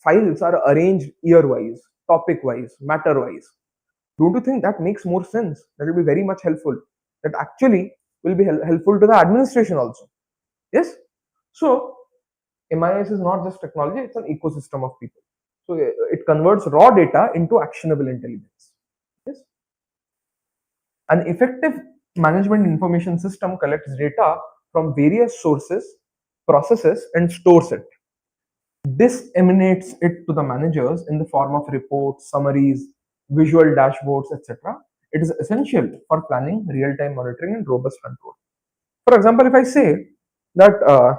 Speaker 1: files are arranged year-wise, topic-wise, matter-wise, don't you think that makes more sense? That will be very much helpful. That actually will be helpful to the administration also. Yes? So MIS is not just technology, it's an ecosystem of people. So it converts raw data into actionable intelligence. Yes? An effective management information system collects data from various sources, processes, and stores it. Disseminates it to the managers in the form of reports, summaries, visual dashboards, etc. It is essential for planning, real-time monitoring, and robust control. For example, if I say that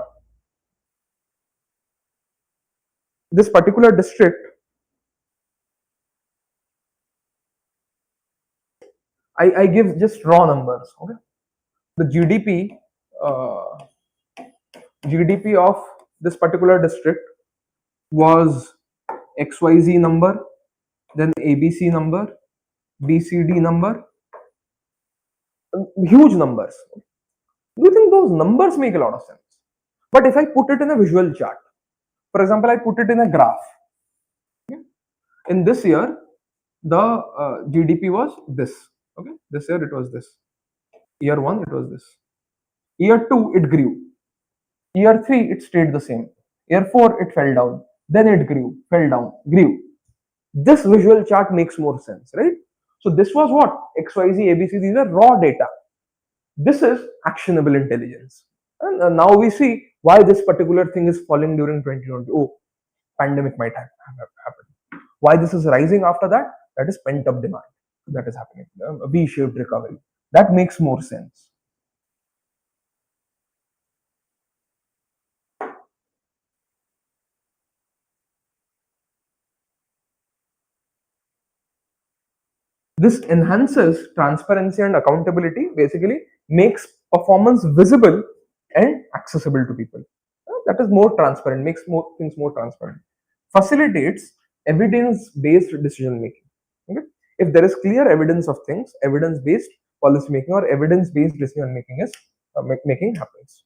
Speaker 1: this particular district, I give just raw numbers. Okay, the GDP of this particular district was XYZ number, then ABC number, BCD number, huge numbers. You think those numbers make a lot of sense? But if I put it in a visual chart, for example, I put it in a graph. Okay? In this year, the GDP was this. Okay, this year it was this. Year 1 it was this. Year 2 it grew. Year 3 it stayed the same. Year 4 it fell down. Then it grew, fell down, grew. This visual chart makes more sense, right? So this was what? XYZ, ABC, these are raw data. This is actionable intelligence. And now we see why this particular thing is falling during 2020. Oh, pandemic might have happened. Why this is rising after that? That is pent up demand that is happening. A V-shaped recovery. That makes more sense. This enhances transparency and accountability, basically makes performance visible and accessible to people. that is more transparent, makes more things more transparent. Facilitates evidence-based decision making. Okay, if there is clear evidence of things, evidence-based policy making or evidence-based decision making is making happens.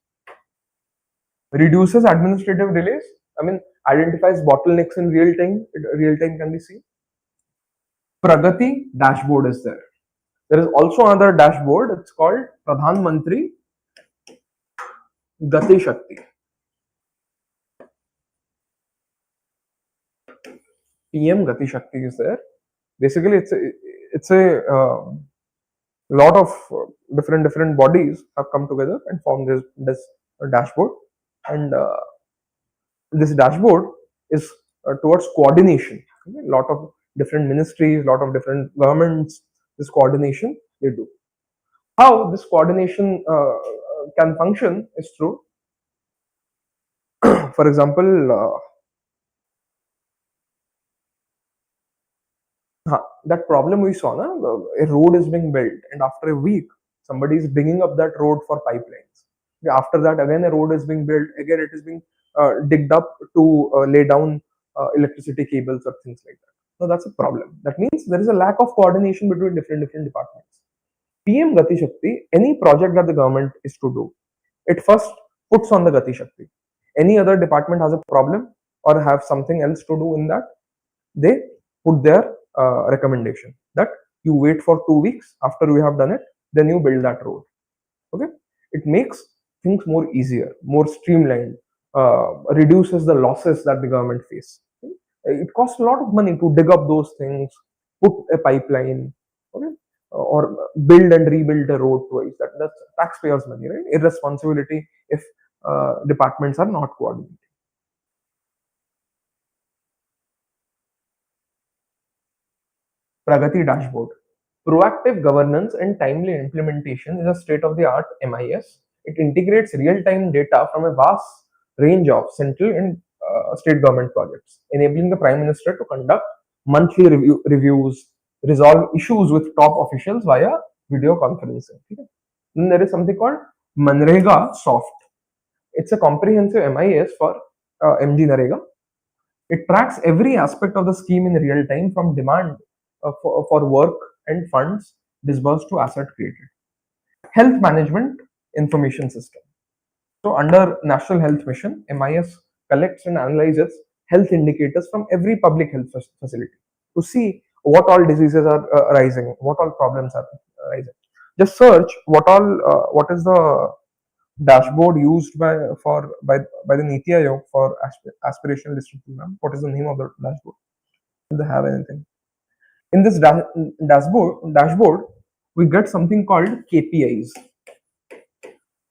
Speaker 1: Reduces administrative delays. I mean, identifies bottlenecks in real time. Real time can be seen. Pragati dashboard is there. There is also another dashboard. It's called Pradhan Mantri Gati Shakti. PM Gati Shakti is there. Basically, it's a lot of different bodies have come together and formed this dashboard, and this dashboard is towards coordination. Okay? A lot of different ministries, lot of different governments. This coordination they do. How this coordination can function is through, for example, that problem we saw, a road is being built, and after a week, somebody is digging up that road for pipelines. After that, again a road is being built. Again, it is being digged up to lay down electricity cables or things like that. No, that's a problem. That means there is a lack of coordination between different departments. PM Gati Shakti, any project that the government is to do, it first puts on the Gati Shakti. Any other department has a problem or have something else to do in that, they put their recommendation that you wait for 2 weeks, after we have done it, then you build that road. Okay, it makes things more easier, more streamlined, reduces the losses that the government face. Okay? It costs a lot of money to dig up those things, put a pipeline, okay, or build and rebuild a road twice. That's taxpayers' money, right? Irresponsibility if departments are not coordinated. Pragati dashboard. Proactive governance and timely implementation is a state-of-the-art MIS. It integrates real-time data from a vast range of central and state government projects, enabling the Prime Minister to conduct monthly reviews, resolve issues with top officials via video conferencing. Then there is something called Manrega Soft. It's a comprehensive MIS for MG Narega. It tracks every aspect of the scheme in real time, from demand for work and funds disbursed to asset created. Health Management Information System. So under National Health Mission, MIS collects and analyzes health indicators from every public health facility to see what all diseases are arising, what all problems are arising. Just search what is the dashboard used by the Niti Aayog for aspirational district program. What is the name of the dashboard? Do they have anything? In this dashboard, we get something called KPIs.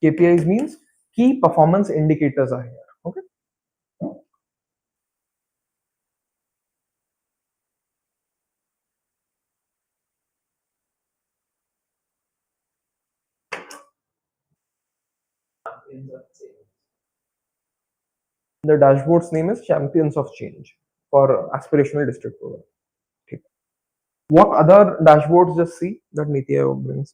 Speaker 1: KPIs means key performance indicators are here. Okay. The dashboard's name is Champions of Change for aspirational district program. Okay. What other dashboards just see that Niti Aayog brings?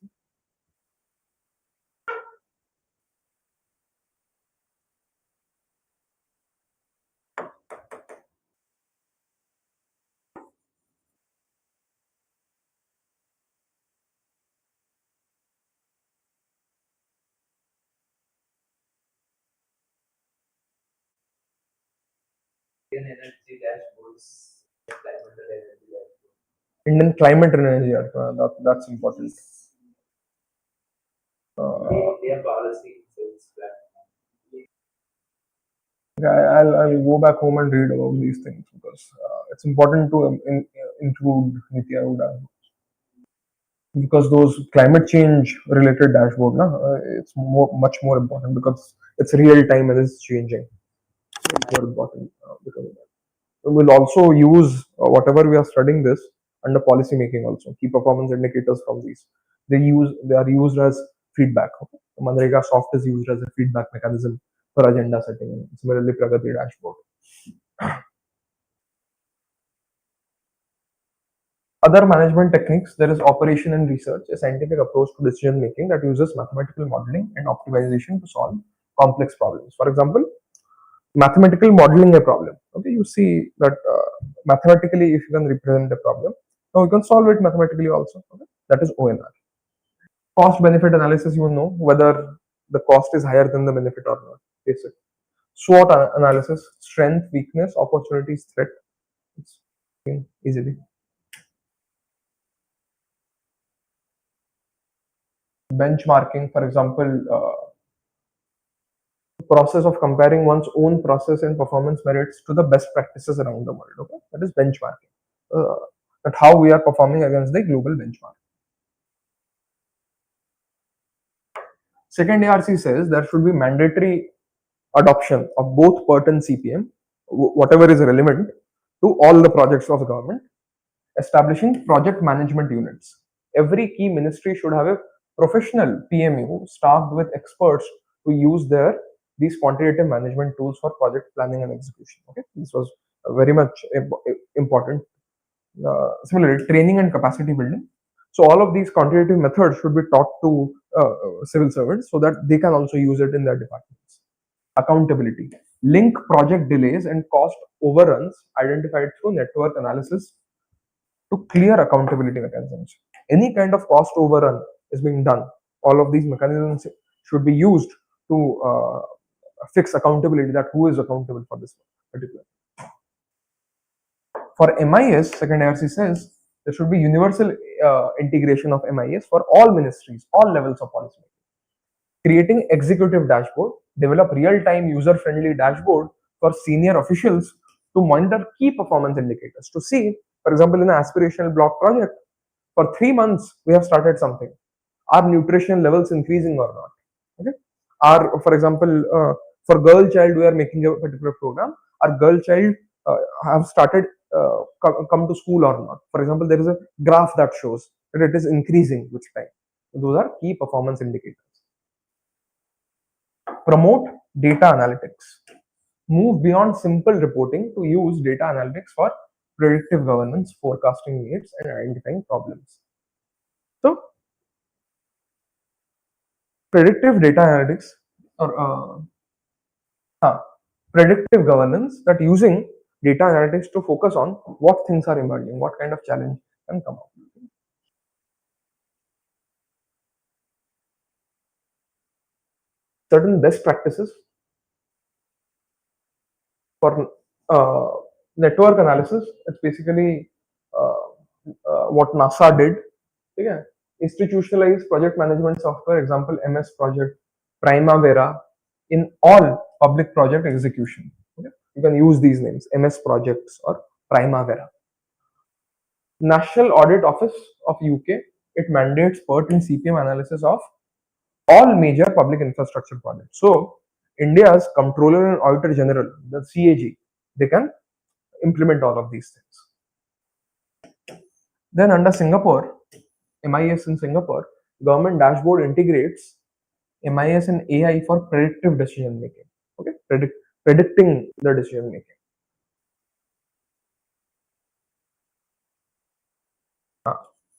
Speaker 2: Energy dashboards, climate and energy dashboard.
Speaker 1: Indian climate and energy, that's important.
Speaker 2: Their policy is
Speaker 1: I'll go back home and read about these things because it's important to include Niti Aayog dashboards. Because those climate change related dashboard, it's much more important because it's real time and it's changing. So it's more important because of that. We'll also use whatever we are studying this under policy making also. Key performance indicators from these. They are used as feedback. Okay? Manrega Soft is used as a feedback mechanism for agenda setting. Similarly, Pragati dashboard. Other management techniques, there is operation and research, a scientific approach to decision making that uses mathematical modeling and optimization to solve complex problems. For example, mathematical modeling a problem. Okay, you see that mathematically, if you can represent a problem, now you can solve it mathematically also. Okay, that is ONR. Cost benefit analysis, you know whether the cost is higher than the benefit or not. Basic. SWOT analysis: strength, weakness, opportunities, threat. It's easily. Benchmarking, for example, process of comparing one's own process and performance merits to the best practices around the world. Okay, that is benchmarking. That how we are performing against the global benchmark. Second ARC says there should be mandatory adoption of both PERT and CPM, whatever is relevant to all the projects of the government. Establishing project management units. Every key ministry should have a professional PMU staffed with experts to use these quantitative management tools for project planning and execution. Okay, this was very much important. Similarly, training and capacity building. So all of these quantitative methods should be taught to civil servants so that they can also use it in their departments. Accountability. Link project delays and cost overruns identified through network analysis to clear accountability mechanisms. Any kind of cost overrun is being done. All of these mechanisms should be used to fix accountability, that who is accountable for this particular. For MIS, second ARC says there should be universal integration of MIS for all ministries, all levels of policy. Creating executive dashboard, develop real-time user-friendly dashboard for senior officials to monitor key performance indicators. To see, for example, in an aspirational block project, for 3 months we have started something. Are nutrition levels increasing or not? Okay. Are, for example, for girl child we are making a particular program. Our girl child have started come to school or not? For example, there is a graph that shows that it is increasing with time. Those are key performance indicators. Promote data analytics. Move beyond simple reporting to use data analytics for predictive governance, forecasting needs, and identifying problems. So, predictive data analytics or predictive governance, that using data analytics to focus on what things are emerging, what kind of challenge can come up. Certain best practices for network analysis. It's basically what NASA did. Yeah. Institutionalized project management software, example MS Project, Primavera, in all public project execution. Okay. You can use these names, MS Projects or Primavera. National Audit Office of UK, it mandates PERT and CPM analysis of all major public infrastructure projects. So India's Comptroller and Auditor General, the CAG, they can implement all of these things. Then under Singapore, MIS in Singapore, government dashboard integrates MIS and AI for predictive decision making. Okay, predicting the decision making.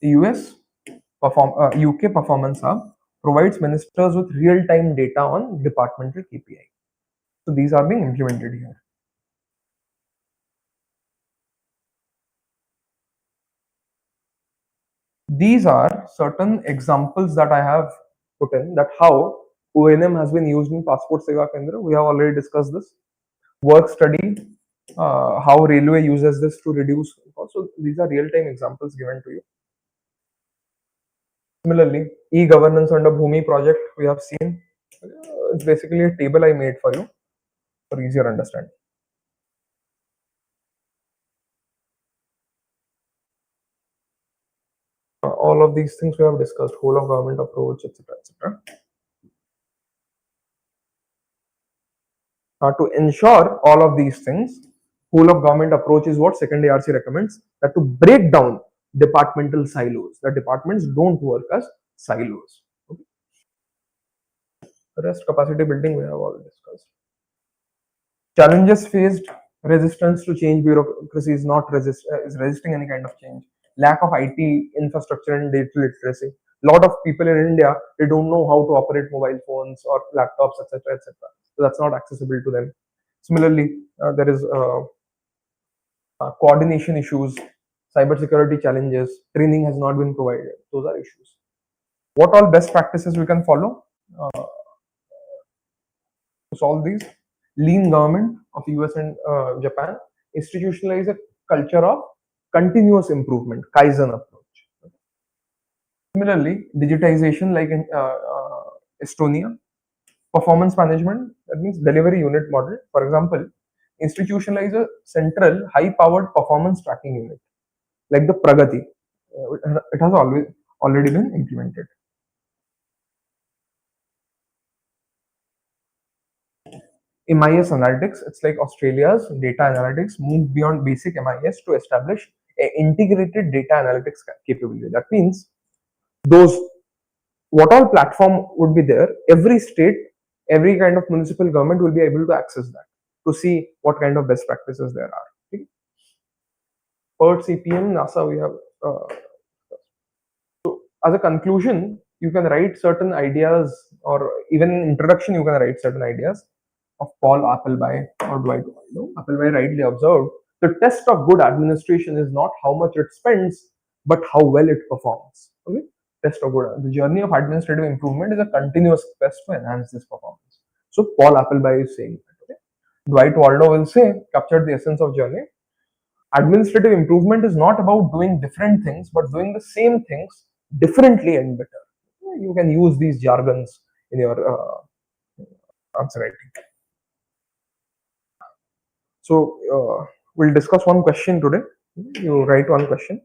Speaker 1: US UK Performance Hub provides ministers with real-time data on departmental KPI. So these are being implemented here. These are certain examples that I have put in, that how ONM has been used in Passport Seva Kendra. We have already discussed this. Work study, how railway uses this to reduce cost. So these are real-time examples given to you. Similarly, e-governance under Bhumi project we have seen. It's basically a table I made for you for easier understanding. All of these things we have discussed, whole of government approach, etc., etc. To ensure all of these things, whole of government approach is what second ARC recommends, that to break down departmental silos, that departments don't work as silos. Okay. The rest, capacity building, we have already discussed. Challenges faced: resistance to change. Bureaucracy is not is resisting any kind of change. Lack of IT infrastructure and data literacy. A lot of people in India, they don't know how to operate mobile phones or laptops, etc., etc. So that's not accessible to them. Similarly, there is coordination issues, cybersecurity challenges, training has not been provided. Those are issues. What all best practices we can follow to solve these? Lean government of US and Japan institutionalize a culture of continuous improvement, Kaizen approach. Similarly, digitization like in Estonia, performance management, that means delivery unit model. For example, institutionalize a central high-powered performance tracking unit like the Pragati. It has already been implemented. MIS analytics, it's like Australia's data analytics moved beyond basic MIS to establish an integrated data analytics capability. That means those what all platform would be there, every state, every kind of municipal government will be able to access that to see what kind of best practices there are. Okay? PERT, CPM, NASA, we have. So as a conclusion, you can write certain ideas, or even in introduction, you can write certain ideas of Paul Appleby or Dwight Waldo. Appleby rightly observed, the test of good administration is not how much it spends, but how well it performs. Okay? Test of good. The journey of administrative improvement is a continuous quest to enhance this performance. So Paul Appleby is saying that. Okay? Dwight Waldo will say, captured the essence of journey. Administrative improvement is not about doing different things, but doing the same things differently and better. You can use these jargons in your answer writing. So we'll discuss one question today. You write one question.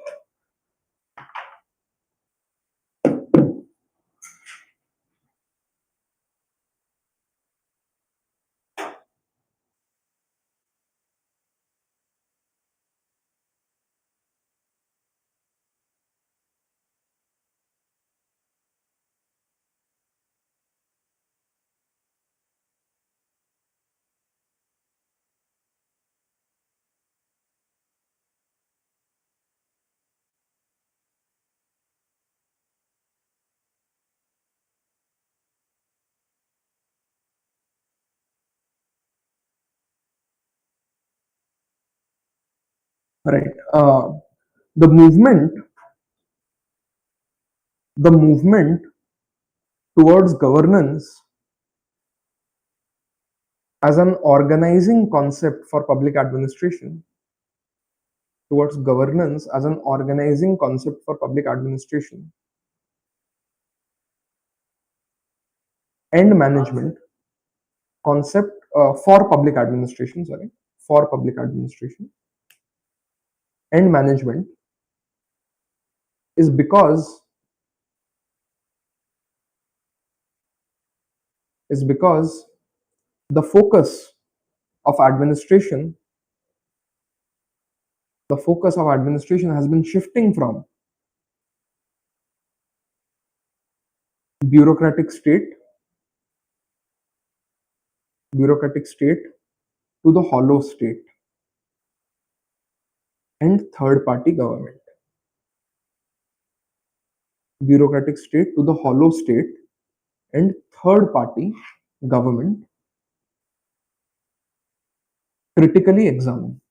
Speaker 1: Right. The movement, the movement towards governance as an organizing concept for public administration, towards governance as an organizing concept for public administration and management concept for public administration, sorry, for public administration and management is because the focus of administration has been shifting from bureaucratic state to the hollow state and third party government. Bureaucratic state to the hollow state and third party government. Critically examine.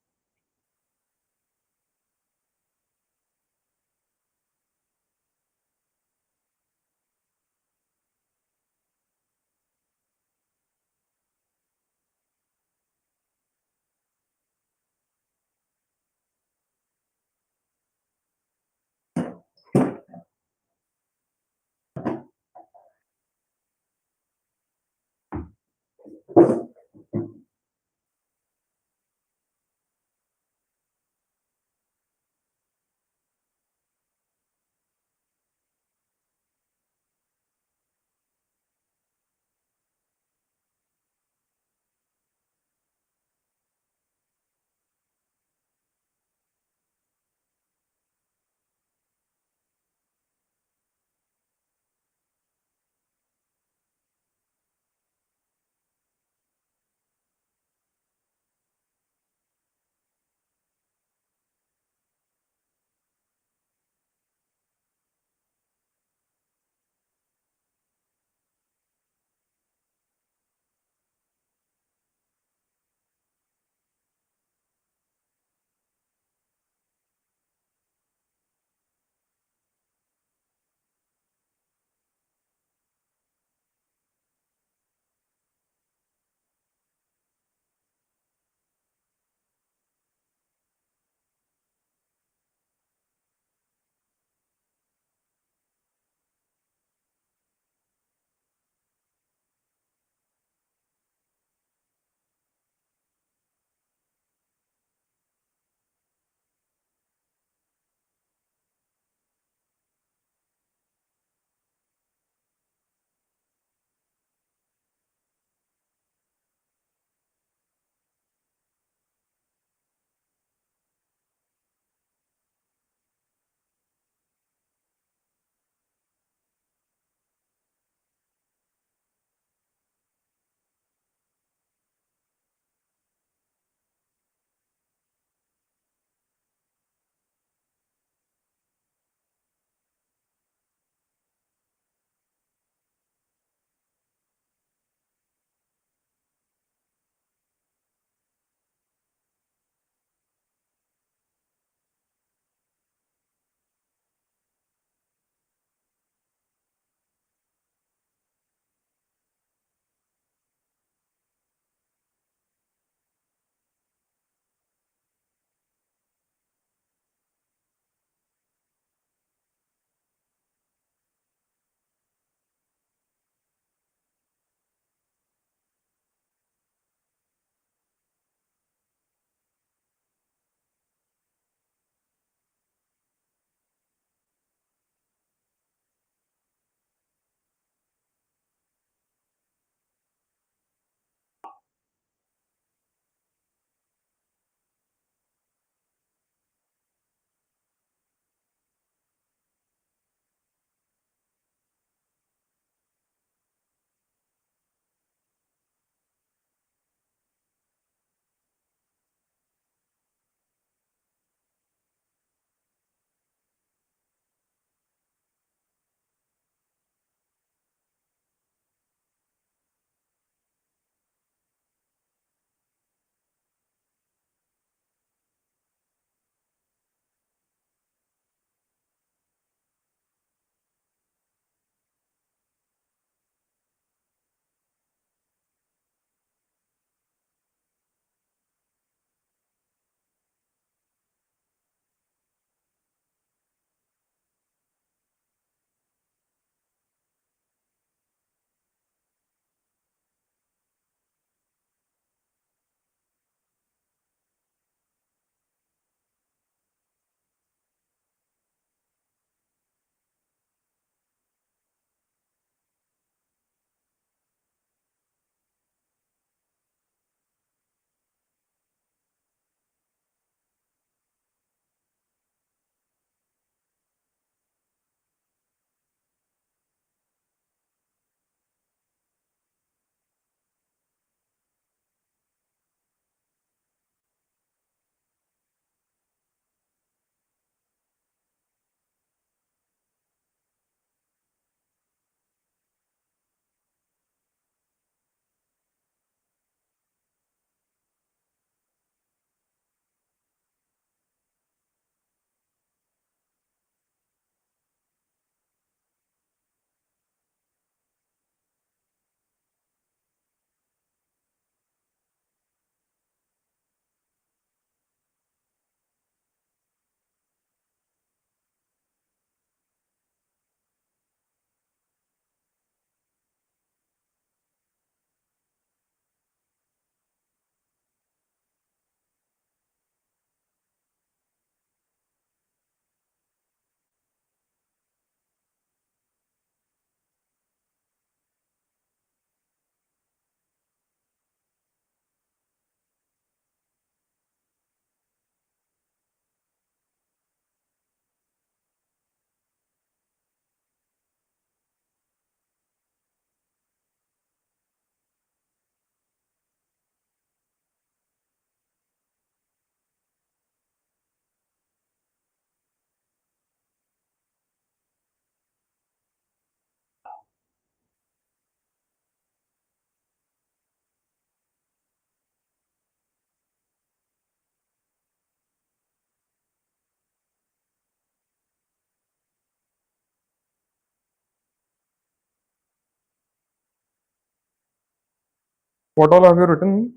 Speaker 1: What all have you written?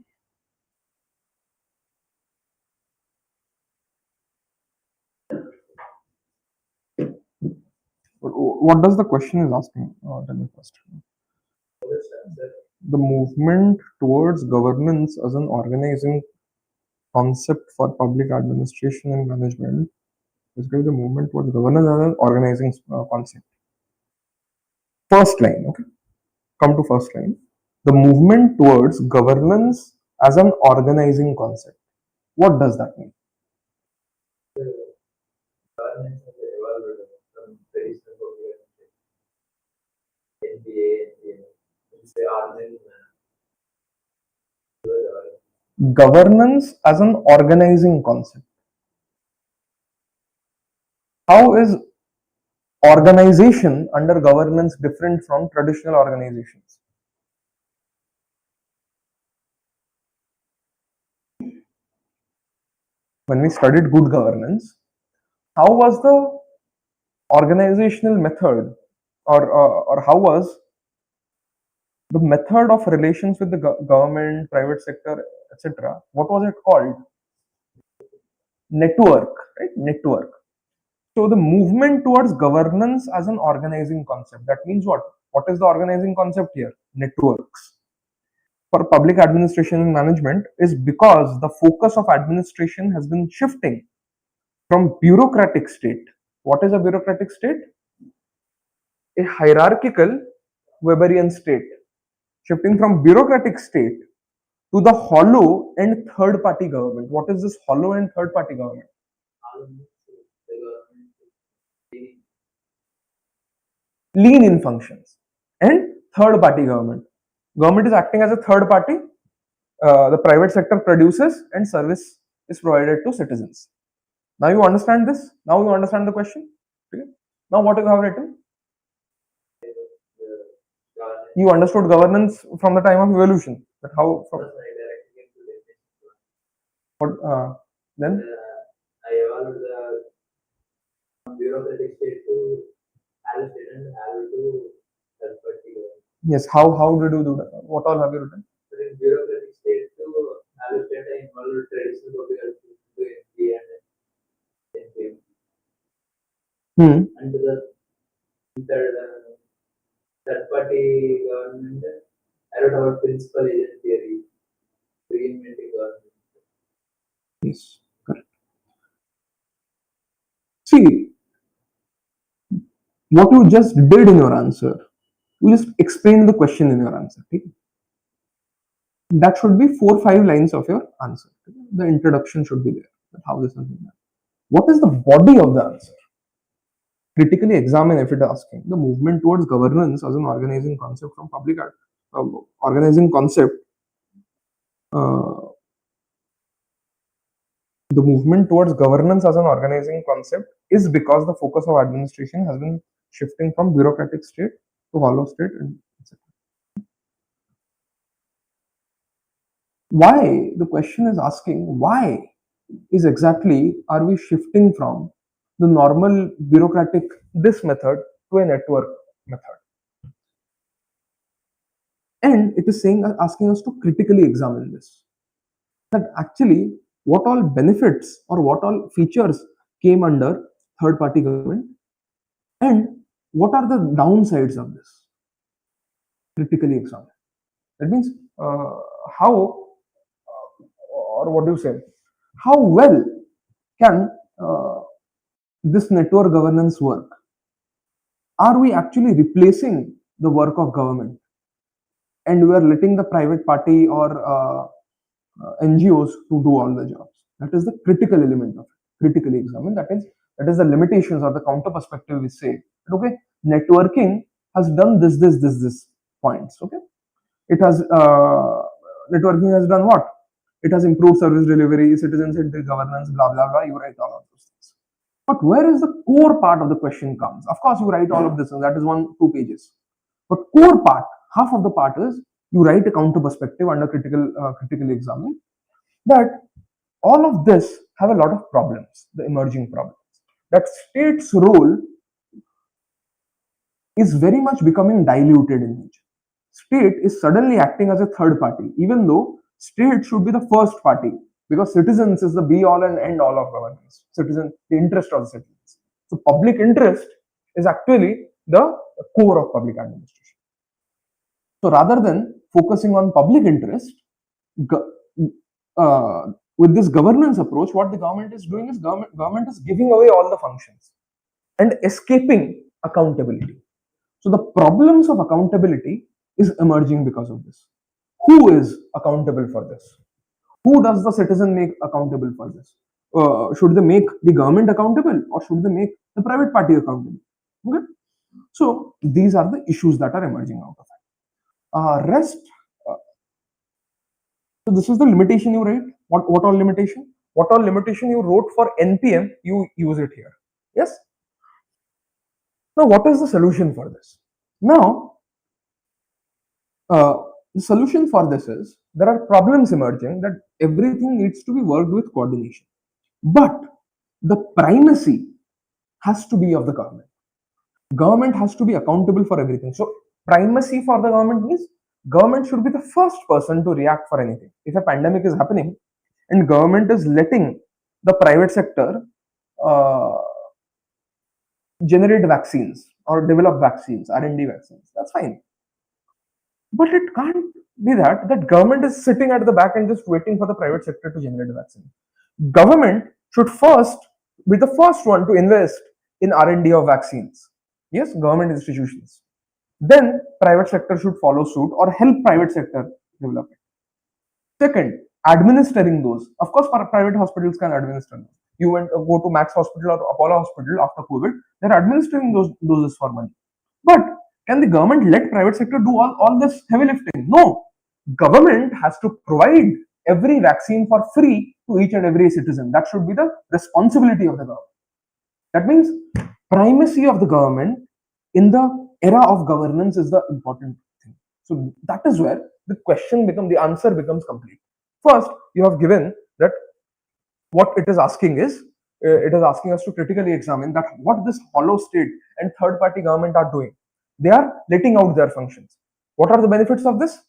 Speaker 1: What does the question is asking? Tell me first. The movement towards governance as an organizing concept for public administration and management. Basically, the movement towards governance as an organizing concept. First line, okay. Come to first line. The movement towards governance as an organizing concept. What does that mean?
Speaker 2: Governance has evolved from traditional NPA, say organizing
Speaker 1: Governance as an organizing concept. How is organization under governance different from traditional organizations? When we studied good governance, how was the organizational method, or how was the method of relations with the government, private sector, etc.? What was it called? Network, right? Network. So the movement towards governance as an organizing concept. That means what? What is the organizing concept here? Networks. For public administration and management is because the focus of administration has been shifting from bureaucratic state. What is a bureaucratic state? A hierarchical Weberian state, shifting from bureaucratic state to the hollow and third party government. What is this hollow and third party government? Lean in functions and third party government. Government is acting as a third party. The private sector produces and service is provided to citizens. Now you understand this? Now you understand the question? Okay. Now what you have written? You understood governance from the time of evolution. But how from what then?
Speaker 2: I evolved the bureaucratic state to Alice state and Alice to third party.
Speaker 1: Yes, how did you do that? What all have you written?
Speaker 2: In bureaucratic state to Alice state, I involved traditional public to NPA and NPA. And the third party government, I wrote about principal agent theory, reinventing government.
Speaker 1: Yes, correct. See, what you just did in your answer, you just explained the question in your answer. Okay? That should be 4-5 lines of your answer. Okay? The introduction should be there. How this has been done. What is the body of the answer? Critically examine if it is asking the movement towards governance as an organizing concept from public organizing concept. The movement towards governance as an organizing concept is because the focus of administration has been shifting from bureaucratic state to hollow state, etc. Why? The question is asking why is exactly are we shifting from the normal bureaucratic this method to a network method? And it is saying asking us to critically examine this. That actually what all benefits or what all features came under third party government and what are the downsides of this? Critically examine. That means how or what do you say? How well can this network governance work? Are we actually replacing the work of government and we are letting the private party or NGOs to do all the jobs? That is the critical element of it. Critically examine. That is the limitations or the counter perspective we say. Okay, networking has done this points. Okay, it has networking has done what? It has improved service delivery, citizen-centric governance, blah blah blah. You write all of those things. But where is the core part of the question comes? Of course, you write all of this, and that is 1-2 pages. But core part, half of the part is you write a counter perspective under critically examine that all of this have a lot of problems, the emerging problems. That state's role is very much becoming diluted in nature. state is suddenly acting as a third party, even though state should be the first party, because citizens is the be all and end all of governance. Citizen, the interest of the citizens. So public interest is actually the core of public administration. So rather than focusing on public interest, with this governance approach, what the government is doing is government is giving away all the functions and escaping accountability. So the problems of accountability is emerging because of this. Who is accountable for this? Who does the citizen make accountable for this? Should they make the government accountable, or should they make the private party accountable? Okay. So these are the issues that are emerging out of it. Rest. So this is the limitation you write. What all limitation? What all limitation you wrote for NPM, you use it here. Yes. Now, what is the solution for this? Now, the solution for this is there are problems emerging that everything needs to be worked with coordination, but the primacy has to be of the government. Government has to be accountable for everything. So primacy for the government means government should be the first person to react for anything. If a pandemic is happening and government is letting the private sector generate vaccines or develop vaccines, R&D vaccines, that's fine. But it can't be that government is sitting at the back and just waiting for the private sector to generate a vaccine. Government should first be the first one to invest in R&D of vaccines. Yes, government institutions. Then private sector should follow suit or help private sector develop it. Second, administering those. Of course, private hospitals can administer them. You go to Max Hospital or Apollo Hospital after COVID, they're administering those doses for money. But can the government let private sector do all this heavy lifting? No. Government has to provide every vaccine for free to each and every citizen. That should be the responsibility of the government. That means primacy of the government in the era of governance is the important thing. So that is where the answer becomes complete. First, you have given that what it is asking is, it is asking us to critically examine that what this hollow state and third party government are doing. They are letting out their functions. What are the benefits of this?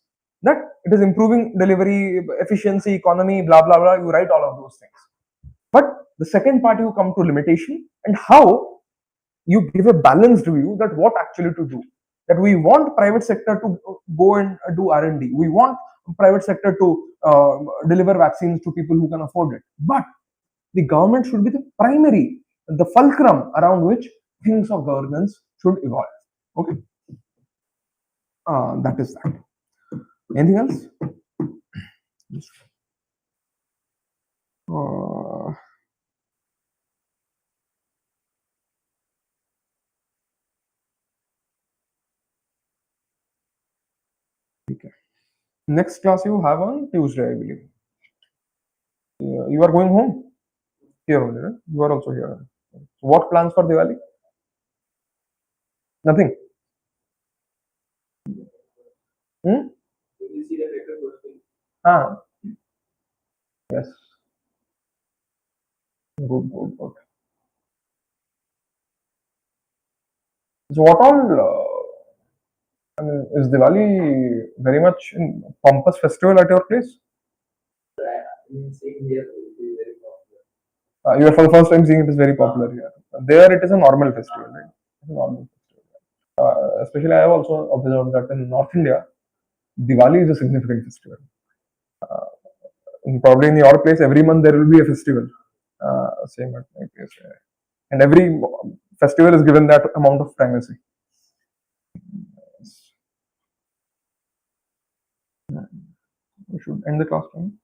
Speaker 1: That it is improving delivery, efficiency, economy, blah, blah, blah. You write all of those things. But the second part, you come to limitation and how you give a balanced view that what actually to do. That we want private sector to go and do R&D. We want private sector to deliver vaccines to people who can afford it. But the government should be the primary, the fulcrum around which things of governance should evolve. Okay. That is that. Anything else? Okay. Next class you have on Tuesday, I believe. You are going home? Here only, right? You are also here. So what plans for Diwali? Nothing. Hmm? Ah. Yes. Good, good, good. So what all? I mean, is Diwali very much in pompous festival at your place? You are for the first time seeing it is very popular here. There it is a normal festival, right? It's a normal festival. Especially I have also observed that in North India, Diwali is a significant festival. Probably in your place, every month there will be a festival. Same at my place. And every festival is given that amount of primacy. We should end the class time.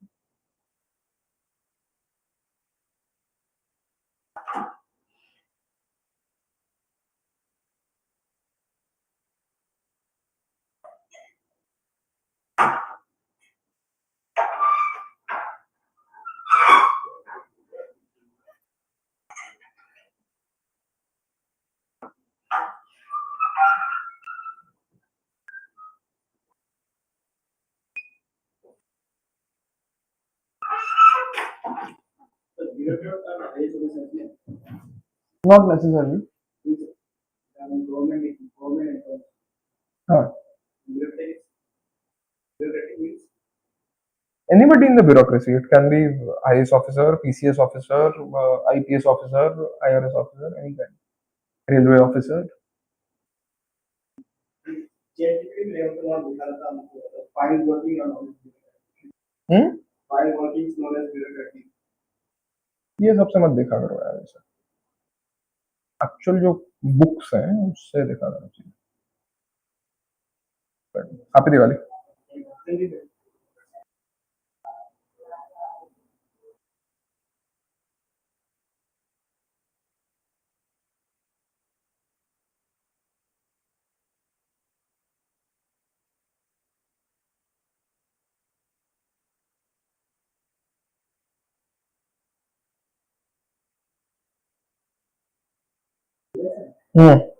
Speaker 1: Not necessarily. Anybody in the bureaucracy. It can be IAS officer, PCS officer, IPS officer, IRS officer, any kind. Railway officer.
Speaker 2: Scientifically, we have to not because the file working or not.
Speaker 1: Hmm
Speaker 2: File working is known as bureaucracy.
Speaker 1: ये सबसे मत देखा करो यार ऐसा. Actual जो books हैं उससे देखा करो चीज़. हैप्पी दिवाली. हम्म